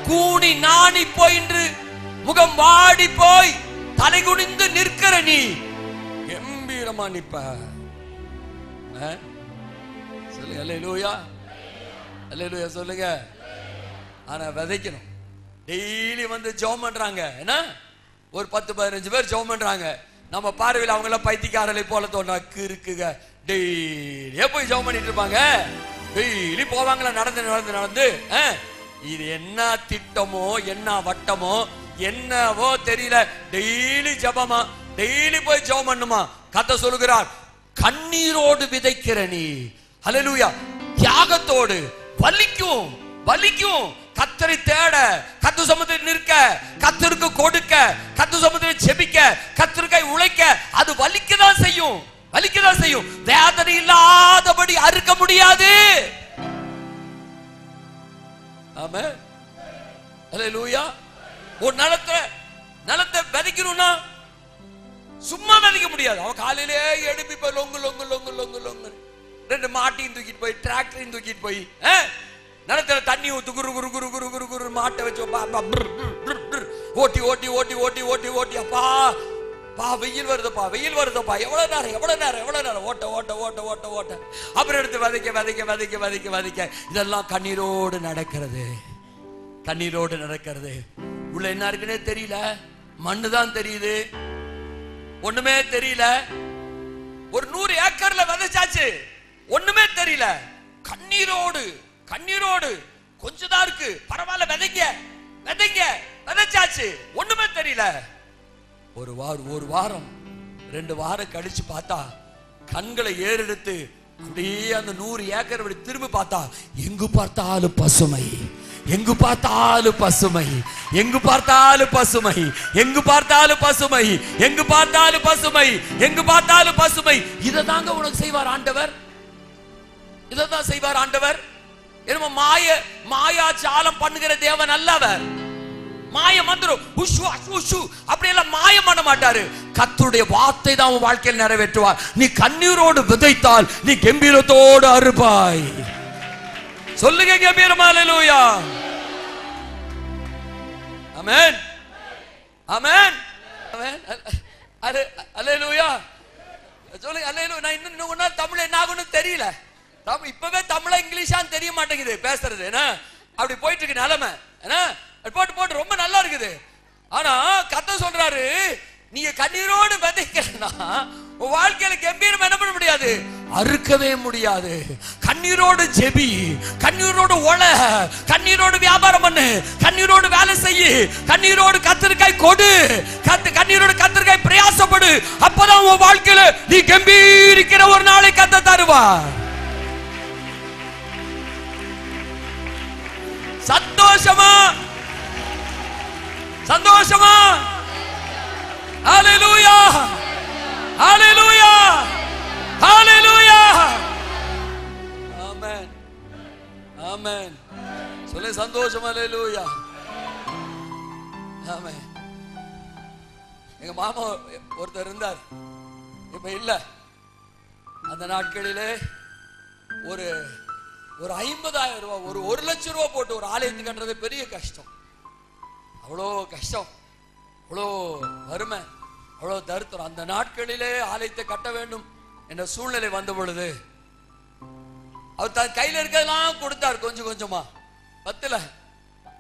கூனி நாணி போயின்று முகம் வாடி போய் தலை குனிந்து நிற்கிற நீ கம்பீரமா நிப்ப. சொல்லுங்க, அல்லேலூயா, அல்லேலூயா சொல்லுங்க. ஆனா விதைக்கணும். டெய்லி வந்து ஜெபம் பண்றாங்க, என்ன ஒரு 10-15 பேர் ஜெபம் பண்றாங்க. நம்ம பார்வையில் அவங்க எல்லாம் பைத்தியக்காரலை போல தோன்றா, இருக்குங்க. டெய்லியே போய் ஜெபம் பண்ணிட்டு இருப்பாங்க. டெய்லி போவாங்களா, நடந்து நடந்து நடந்து. இது என்ன திட்டமோ, என்ன வட்டமோ, என்னவோ தெரியல. டெய்லி ஜெபமா, டெய்லி போய் ஜெபம் பண்ணுமா. கத்த சொல்லுகிறார், கண்ணீரோடு விதைக்கிற நீ, ஹல்லேலூயா, தியாகத்தோடு, வலிக்கும் வலிக்கும், கத்தரை தேட, கத்து சமுத்திரம் நிற்க, கத்தருக்கு கொடுக்க, கத்து சமுத்திரம் செபிக்க, கத்தருக்காய் உழைக்க, அது வலிக்கதான் செய்யும், வலிக்கதான் செய்யும். வேதனை இல்லாதபடி அறுக்க முடியாது. ஆமென், அல்லேலூயா. ஒரு நிலத்தை விதைக்கணும்னா சும்மா விதைக்க முடியாது. அவன் காலையிலே எடுப்பி போய் லொங்கு லொங்கு லொங்கு லொங்கு லொங்கு 2 மாட்டையும் தூக்கிட்டு போய், டிராக்டரையும் தூக்கிட்டு போய், நிலத்துல தண்ணி ஊத்து, குரு குரு குரு குரு குரு குரு மாட்டை வச்சு ஓட்டி ஓட்டி ஓட்டி ஓட்டி ஓட்டி ஓட்டி, அப்பா பா வெயில் வருதுப்பா, வெயில் வருதுப்பா, எவ்வளவு நேரம் எவ்வளவு நேரம் எவ்வளவு நேரம், ஓட்ட ஓட்ட ஓட்ட ஓட்ட ஓட்ட, அப்புறம் எடுத்து விதைக்க விதைக்க விதைக்க விதைக்க விதைக்க. இதெல்லாம் கண்ணீரோடு நடக்கிறது, கண்ணீரோடு நடக்கிறது. உள்ள என்ன இருக்குன்னே தெரியல, மண்ணு தான் தெரியுது, ஒண்ணுமே தெரியல. ஒரு 100 ஏக்கர்ல விதைச்சாச்சு, ஒண்ணுமே தெரியல. கண்ணீரோடு கண்ணீரோடு, கொஞ்சம் தான் இருக்கு, பரவாயில்ல, விதைங்க விதைங்க, விதைச்சாச்சு, ஒண்ணுமே தெரியல. ஒரு வாரம் 2 வாரம் கழிச்சு பார்த்தா கண்களை ஏறெடுத்து அப்படியே அந்த 100 ஏக்கர் அப்படி திரும்பி பார்த்தா எங்கு பார்த்தாலும் பசுமை, எங்கு பார்த்தாலும் பசுமை, எங்கு பார்த்தாலும் பசுமை, எங்கு பார்த்தாலும் பசுமை, எங்கு பார்த்தாலும் பசுமை, எங்கு பார்த்தாலும் பசுமை. இதை தாங்க உனக்கு செய்வார் ஆண்டவர், இதைதான் செய்வார் ஆண்டவர். என்னமோ மாயா ஜாலம் பண்ணுகிற தேவன் அல்லவர். மாய மந்திரம் அப்படியெல்லாம் மாயம் பண்ண மாட்டாரு. கர்த்தருடைய வார்த்தை தான் உன் வாழ்க்கையில் நிறைவேற்றுவார். நீ கண்ணீரோடு விதைத்தால் நீ கம்பீரத்தோடு அறுப்பாய். சொல்லுங்க கம்பீரமா, அல்லேலூயா, ஆமென், ஆமென், ஆமென், அல்லேலூயா. சொல்லுங்க, அல்லேலூயா. நான் இன்னும் தமிழ் என்ன ஆகும்னு தெரியல. இப்பவே தமிழ இங்கிலீஷான்னு தெரிய மாட்டேங்குது பேசுறது, என்ன அப்படி போயிட்டு இருக்கு நிலைமை, என்ன போட்டு போட்டு ரொம்ப நல்லா இருக்குது. ஆனா கர்த்தர் சொல்றாரு, நீங்க கண்ணீரோடு விதைக்கிறனா உன் வாழ்க்கையில கம்பீரம் என்ன பண்ண முடியாது, அறுக்கவே முடியாது. கண்ணீரோடு ஜெபி, கண்ணீரோடு ஒள, கண்ணீரோடு வியாபாரம் பண்ணு, கண்ணீரோடு வேலை செய்யு, கண்ணீரோடு கத்தரிக்காய் கொடு, கண்ணீரோடு கத்தரிக்காய் பிரயாசப்படு. அப்பதான் உன் வாழ்க்கையில நீ கம்பீரிக்கிற ஒரு நாளை கர்த்தர் தருவார். சந்தோஷமா சந்தோஷமா, ஹல்லேலூயா, ஹல்லேலூயா, ஹல்லேலூயா, ஆமென், ஆமென். சொல்லே சந்தோஷமா, ஹல்லேலூயா, ஆமென். எங்க மாமா ஒருத்தர் இருந்தார், இப்ப இல்ல. அந்த நாட்களிலே ஒரு 50,000 ரூபாய், ஒரு 1 லட்சம் ரூபாய் போட்டு ஒரு ஆலயத்துக்கு கட்டுறது பெரிய கஷ்டம். அவ்வளோ கஷ்டம், அவ்வளோ வறுமை, அவ்வளோ தருத்திரம். அந்த நாட்களிலே ஆலயத்தை கட்ட வேண்டும் என்ற சூழ்நிலை வந்த பொழுது அவர் தன் கையில் இருக்கிறதெல்லாம் கொடுத்தார், கொஞ்சம் கொஞ்சமா. 10ல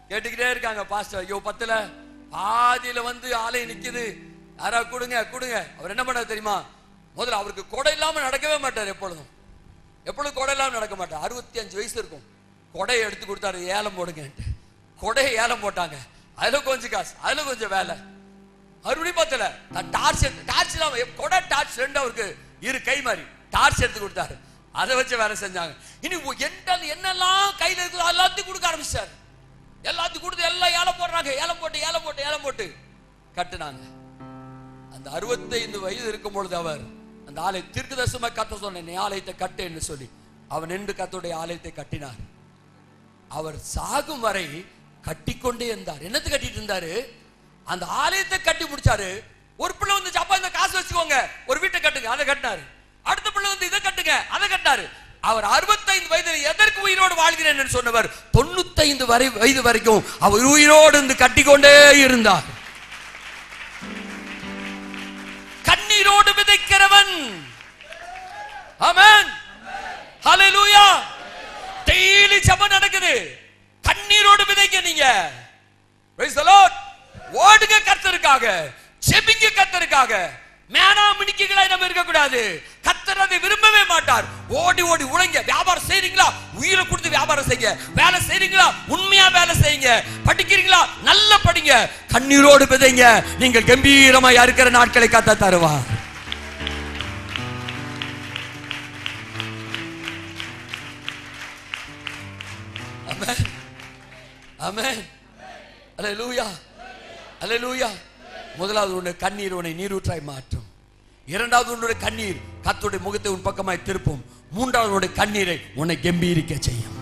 கேட்டுக்கிட்டே இருக்காங்க பாஸ்டர், ஐயோ 10ல பாதியில வந்து ஆலயம் நிக்குது, யாரா கொடுங்க கொடுங்க. அவர் என்ன பண்ணார் தெரியுமா? முதல்ல அவருக்கு கொடை இல்லாம நடக்கவே மாட்டார். எப்பொழுதும் கொடை இல்லாம நடக்க மாட்டார். 65 வயசு இருக்கும். கொடையை எடுத்து கொடுத்தாரு, ஏலம் போடுங்க. கொடையை ஏலம் போட்டாங்க. அதுல கொஞ்சம் காசு, அதுல கொஞ்சம் வேலை. மறுபடியும் பார்த்தல டார்ச் இல்லாம கொடை டார்ச் ரெண்டு அவருக்கு இரு கை மாதிரி டார்ச் எடுத்து கொடுத்தாரு. அதை வச்சு வேலை செஞ்சாங்க. இனி என்னெல்லாம் கையில இருக்குதோ எல்லாத்தையும் கொடுக்க ஆரம்பிச்சாரு. எல்லாத்தையும் கொடுத்து எல்லாம் ஏலம் போடுறாங்க. ஏலம் போட்டு கட்டுனாங்க. அந்த 65 வயது இருக்கும் பொழுது அவர் அந்த ஆலய தீர்க்கதரிசனமா கத்த சொன்ன ஆலயத்தை கட்டு என்று சொல்லி அவர் நின்று கர்த்தருடைய ஆலயத்தை கட்டினார். அவர் சாகும் வரை கட்டிக்கொண்டே இருந்தார். என்னத்தை கட்டிட்டு இருந்தாரு? அந்த ஆலயத்தை கட்டி முடிச்சாரு. ஒரு பிள்ளை வந்து அப்பா இந்த காசு வச்சுக்கோங்க, ஒரு வீட்டை கட்டுங்க, அதை கட்டினாரு. அடுத்த பிள்ளை வந்து இதை கட்டுங்க, அதை கட்டினாரு. அவர் 65 வயதில் எதற்கு உயிரோடு வாழ்கிறேன் என்று சொன்னவர் 95 வயது வரைக்கும் அவர் உயிரோடு இருந்து கட்டிக்கொண்டே இருந்தார். கண்ணீரோடு விதைக்கிறவன். ஆமென், ஹல்லேலூயா. டெய்லி ஜெபம் நடக்குது. கண்ணீரோடு விதைங்க. நீங்க பிரைஸ் தி லார்ட். ஓடுங்க கர்த்தருக்காக, ஜெபிங்க கர்த்தருக்காக. மேனா மினிக்குகளை நம்ம இருக்க கூடாது. கர்த்தர் அதை விரும்பவே மாட்டார். ஓடி ஓடி உழைங்க. வியாபாரம் செய்றீங்களா, உயிரை கொடுத்து வியாபாரம் செய்யுங்க. வேலை செய்றீங்களா, உண்மையா வேலை செய்யுங்க. படிக்கிறீங்களா, நல்லா படிங்க. கண்ணீரோடு விதைங்க. நீங்கள் கம்பீரமாய் இருக்கிற நாட்களை கர்த்தர் தருவார். ஆமென், ஆமென், அல்லேலூயா, அல்லேலூயா. முதலாவது உன்னுடைய கண்ணீர் உன்னை நீரூற்றாய் மாற்றும். இரண்டாவது உன்னுடைய கண்ணீர் கர்த்தருடைய முகத்தை உன் பக்கமாய் திருப்பும். மூன்றாவது உன்னுடைய கண்ணீரை உன்னை கம்பீரிக்க செய்யும்.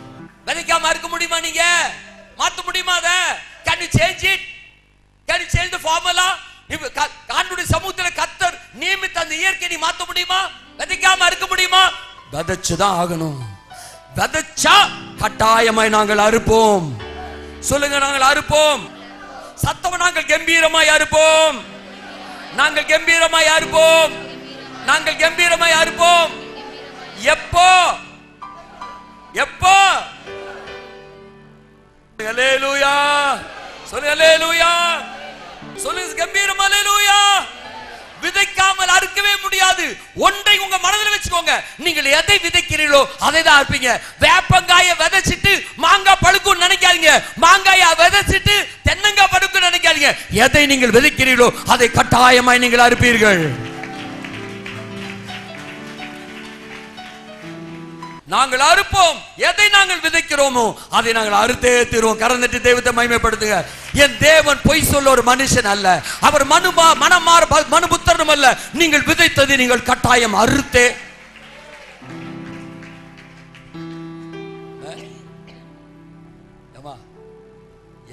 விதைக்காம இருக்க முடியுமா? நீங்க மாத்த முடியுமா? அதை can you change it? Can you change the formula? ஆண்டவருடைய சமூகத்தில் கர்த்தர் நியமித்த அந்த இயற்கை நீ மாத்த முடியுமா? விதைக்காம இருக்க முடியுமா? விதைச்சுதான் ஆகணும். விதைச்சா கட்டாயமாய் நாங்கள் அறுப்போம். சொல்லுங்க, நாங்கள் அறுப்போம். சத்தம், நாங்கள் கம்பீரமாய் அறுப்போம். நாங்கள் கம்பீரமாய் அறுப்போம். நாங்கள் கம்பீரமாய் அறுப்போம். எப்போ? எப்போ? அல்லேலூயா. சொல்லுங்க அல்லேலூயா. சொல்லுங்க கம்பீரம் அல்லேலூயா. விதைக்காமல் அறுக்கவே முடியாது. ஒன்றை உங்க மனதில் வச்சுக்கோங்க. நீங்கள் எதை விதைக்கிறீர்களோ அதை தான் அறுப்பீங்க. வேப்பங்காயை விதைச்சிட்டு மாங்காய் பழுக்கும் நினைக்காதீங்க. மாங்காயை விதைச்சிட்டு தென்னங்காய் பழுக்கும் நினைக்காதீங்க. எதை நீங்கள் விதைக்கிறீர்களோ அதை கட்டாயமாய் நீங்கள் அறுப்பீர்கள். நாங்கள் அறுப்போம். எதை நாங்கள் விதைக்கிறோமோ அதை நாங்கள் அறுத்தே தீருவோம். கரந்தட்டி தெய்வத்தை மகிமைப்படுத்துங்க. என் தேவன் பொய் சொல்ல ஒரு மனுஷன் அல்ல. அவர் மனுபுத்திரனும் அல்ல. நீங்கள் விதைத்ததை நீங்கள் கட்டாயம் அறுத்தே.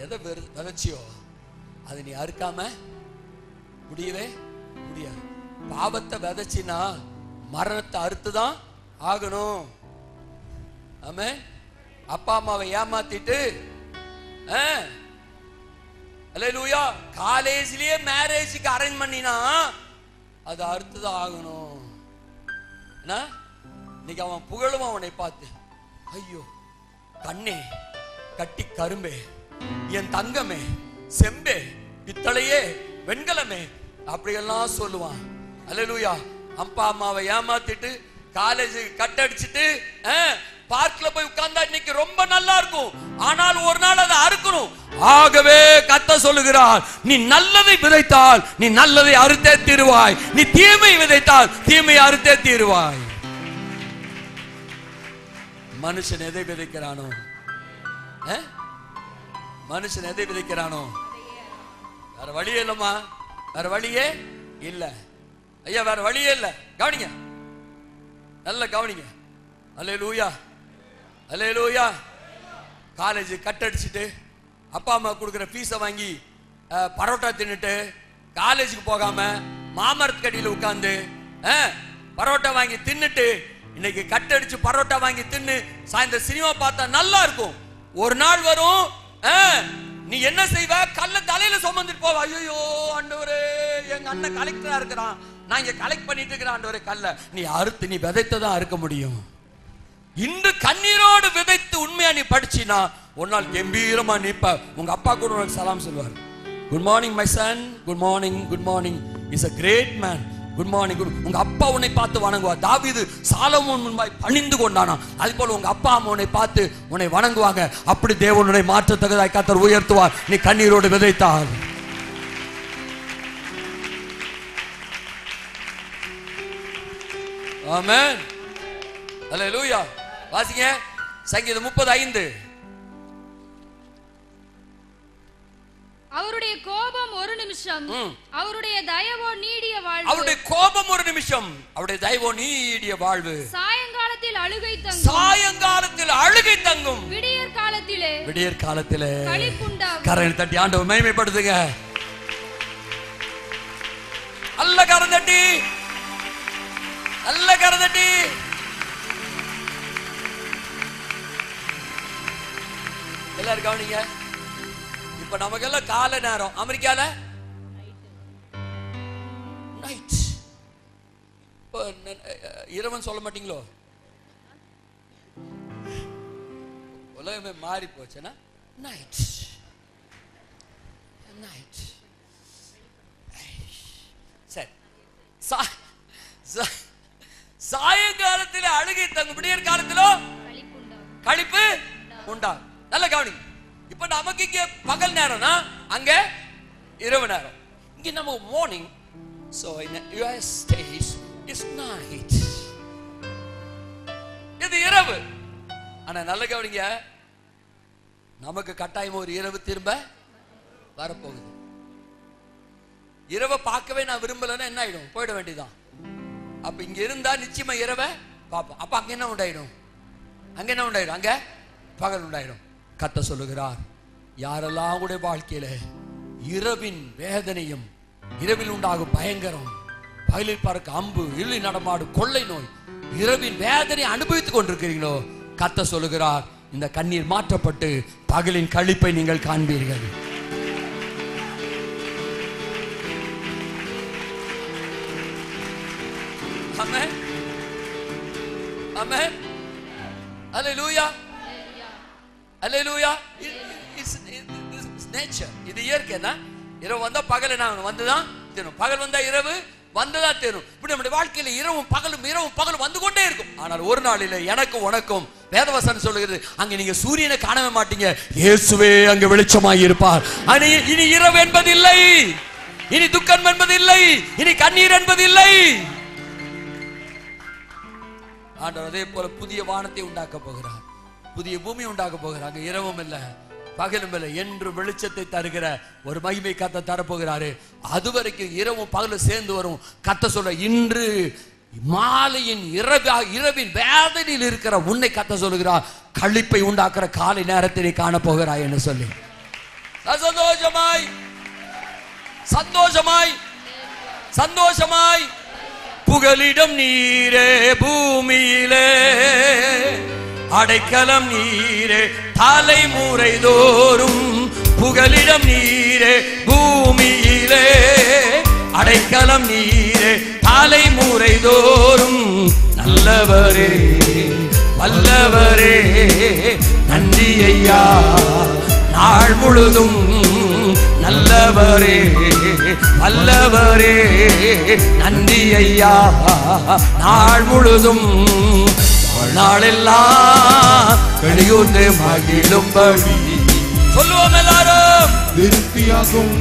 எதை விதைச்சியோ அதை நீ அறுக்காம முடியவே முடியாது. பாவத்தை விதைச்சினா மரணத்தை அறுத்துதான் ஆகணும். ஆமென். அப்பா அம்மாவை ஏமாத்திட்டு அல்லேலூயா காலேஜ்லயே மேரேஜுக்கு அரேஞ்ச் பண்ணினா அது அறுத்துதான் ஆகணும். இன்னைக்கு அவன் புகழும் அவனை பார்த்து, ஐயோ கண்ணே, கட்டி கரும்பே, என் தங்கமே, செம்பே, பித்தளையே, வெண்கலமே, அப்படியெல்லாம் சொல்லுவான். அல்லேலூயா. அப்பா அம்மாவை ஏமாத்திட்டு காலேஜ் கட்டடிச்சிட்டு பார்க்ல போய் உட்கார்ந்தா இன்னைக்கு ரொம்ப நல்லா இருக்கும். ஆனால் ஒரு நாள் அதை அறுக்கணும். ஆகவே கர்த்தர் சொல்லுகிறார், நீ நல்லதை விதைத்தால் நீ நல்லதை அறுத்தே தீருவாய். நீ தீமை விதைத்தால் தீமையை அறுத்தே தீருவாய். மனுஷன் எதை விதைக்கிறானோ, மனுஷன் எதை விதைக்கிறானோ, வேற வழியே இல்லம்மா, வேற வழியே இல்ல ஐயா, வேற வழியே இல்ல. கவனிங்க, நல்ல கவனிங்க. அல்லேலூயா, அல்லேலூயா. காலேஜ் கட்டடிச்சிட்டு அப்பா அம்மா கொடுக்குற ஃபீஸை வாங்கி பரோட்டா தின்னுட்டு காலேஜுக்கு போகாம மாமரத்துக்கடியில் உட்கார்ந்து பரோட்டா வாங்கி தின்னுட்டு இன்னைக்கு கட்டடிச்சு பரோட்டா வாங்கி தின்னு சாயந்தரம் சினிமா பார்த்தா நல்லா இருக்கும். ஒரு நாள் வரும், நீ என்ன செய்வ? கல்ல தலையில சுமந்துட்டு போவ. ஐயோ ஆண்டவரே, எங்க அண்ணன் கலெக்டரா இருக்கிறான், நான் இங்க கலெக்ட் பண்ணிட்டு இருக்கிறேன் ஆண்டவரே. கல்ல நீ அறுத்து நீ விதைத்ததான் அறுக்க முடியும். இன்று கண்ணீரோடு விதைத்து உண்மையா நீ படிச்சினா ஒரு நாள் கம்பீரமா நிப்ப. உங்க அப்பா கூட உனக்கு சலாம் சொல்வார். Good morning my son, good morning, good morning, is a great man, good morning. உங்க அப்பா உன்னை பார்த்து வணங்குவார். தாவீது சாலமோன் முன்பாய் பணிந்து கொண்டானா, அது போல உங்க அப்பா அம்மா உன்னை பார்த்து உன்னை வணங்குவாங்க. அப்படி தேவனுடைய மாற்றத்தக்கதாய் கர்த்தர் உயர்த்துவார். நீ கண்ணீரோடு விதைத்தால். ஆமென், அல்லேலூயா. வாசிங்க சங்கீதம் 35. அவருடைய கோபம் ஒரு நிமிஷம், அவருடைய தயவோ நீடிய வாழ்வு. அவருடைய கோபம் ஒரு நிமிஷம், அவருடைய தயவோ நீடிய வாழ்வு. சாயங்காலத்தில் அழுகை தங்கும், சாயங்காலத்தில் அழுகை தங்கும், விடியற் காலத்திலே விடியற் காலத்திலே களிப்புண்டாகும். கரங்களை தட்டி ஆண்டவர் மகிமைப்படுத்துங்க. நல்ல கரம் தட்டி, நல்ல கரம் தட்டி. எல்லாரும் கவனிங்க. இப்ப நமக்கெல்லாம் காலை நேரம், அமெரிக்கால நைட். இப்போ இரவன் சொல்ல மாட்டீங்களோ? உலகமே மாறி போச்சுன்னா நைட், நைட். சரி, சாயங்காலத்தில் அழுகை தங்கும், விடியற் காலத்திலோ களிப்பு உண்டா. நல்ல கவனி. இப்ப நமக்கு இங்க பகல் நேரம்னா அங்க இரவு நேரம். இங்க நமக்கு morning. So in US states it's night. இது இரவு. ஆனா நல்ல கவனிங்க, நமக்கு கட்டாயம் ஒரு இரவு திரும்ப வரப்போகுது. இரவை பார்க்கவே நான் விரும்பலன்னா என்ன ஆயிடும்? போயிட வேண்டியதான். அப்ப இங்க இருந்தா நிச்சயமா இரவை பார்ப்போம். அப்ப அங்க என்ன உண்டாயிடும்? அங்க என்ன உண்டாயிடும்? அங்க பகல் உண்டாயிடும். கர்த்தர் சொல்லுகிறார், யாரெல்லாம் உடைய வாழ்க்கையில இரவின் வேதனையும், இரவில் உண்டாகும் பயங்கரம், பகலில் பறக்க அம்பு, இருளில் நடமாடும் கொள்ளை நோய், இரவின் வேதனை அனுபவித்துக் கொண்டிருக்கிறீங்களோ, கர்த்தர் சொல்லுகிறார், இந்த கண்ணீர் மாற்றப்பட்டு பகலின் களிப்பை நீங்கள் காண்பீர்கள். ஆமென், ஆமென், அல்லேலூயா, அல்லேலூயா. It's nature. இது இயற்கைனா, இரவு வந்தா பகல் என்ன வந்துதான் தெரியும், பகல் வந்தா இரவு வந்ததா தெரியும். இப்படி நம்முடைய வாழ்க்கையில இரவும் பகலும் வந்து கொண்டே இருக்கும். ஆனால் ஒரு நாளில் எனக்கும் உனக்கும் வேதவசனம் சொல்லுகிறது, அங்க நீங்க சூரியனை காணவே மாட்டீங்க, இயேசுவே அங்க வெளிச்சமாய் இருப்பார். இனி இரவு என்பது இல்லை, இனி துக்கம் என்பது இல்லை, இனி கண்ணீர் என்பது இல்லை. ஆண்டவர் அதே போல புதிய வானத்தை உண்டாக்க போகிறார், புதிய பூமி உண்டாக்க போகிறார். அங்க இரவும் இல்லை பகலும் இல்லை, என்று வெளிச்சத்தை தருகிற ஒரு மகிமை கர்த்தர் தரப்போகிறாரு. அது வரைக்கும் இரவும் பகலும் சேர்ந்து வரும். கர்த்தர் சொல்ற, இன்று மாலையின் இரவின் வேதனையில் இருக்கிற உன்னை கர்த்தர் சொல்லுகிறார், களிப்பை உண்டாக்குற காலை நேரத்தை காண போகிறாய் என்று சொல்லி சந்தோஷமாய் சந்தோஷமாய் சந்தோஷமாய் புகலிடம் நீரே பூமியிலே, அடைக்கலம் நீரே தலைமுறை தோறும், புகலிடம் நீரே பூமியிலே, அடைக்கலம் நீரே தலைமுறை தோறும். நல்லவரே வல்லவரே நன்றி ஐயா, நாள் முழுதும் நல்லவரே வல்லவரே நன்றி ஐயா, நாள் முழுதும் நாளெல்லாம் வெளியூர்ந்து மகிழும்படி சொல்லுவோம் எல்லாரும். திருப்தியாகும்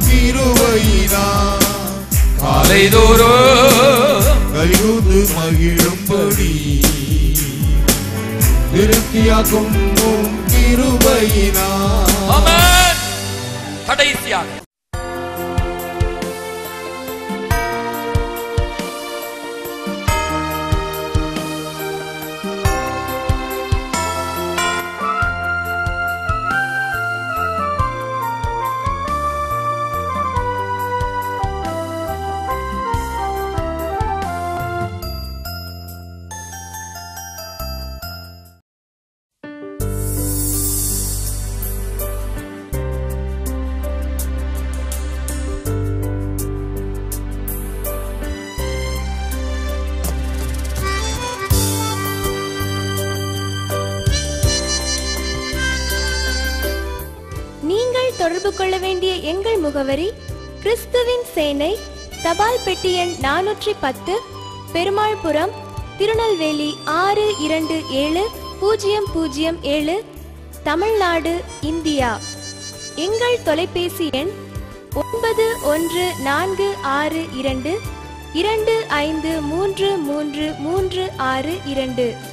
கிருபையினால் காலைதோறும் வெளியூர்ந்து மகிழும்படி, திருப்தியாகும் கிருபையினால். ஆமென். கடைசியாக தொடர்பு கொள்ள வேண்டிய எங்கள் முகவரி கிறிஸ்துவின் சேனை, தபால் பெட்டி எண் 410, பெருமாள்புரம், திருநெல்வேலி 627007, தமிழ்நாடு, இந்தியா. எங்கள் தொலைபேசி எண் 914622253332.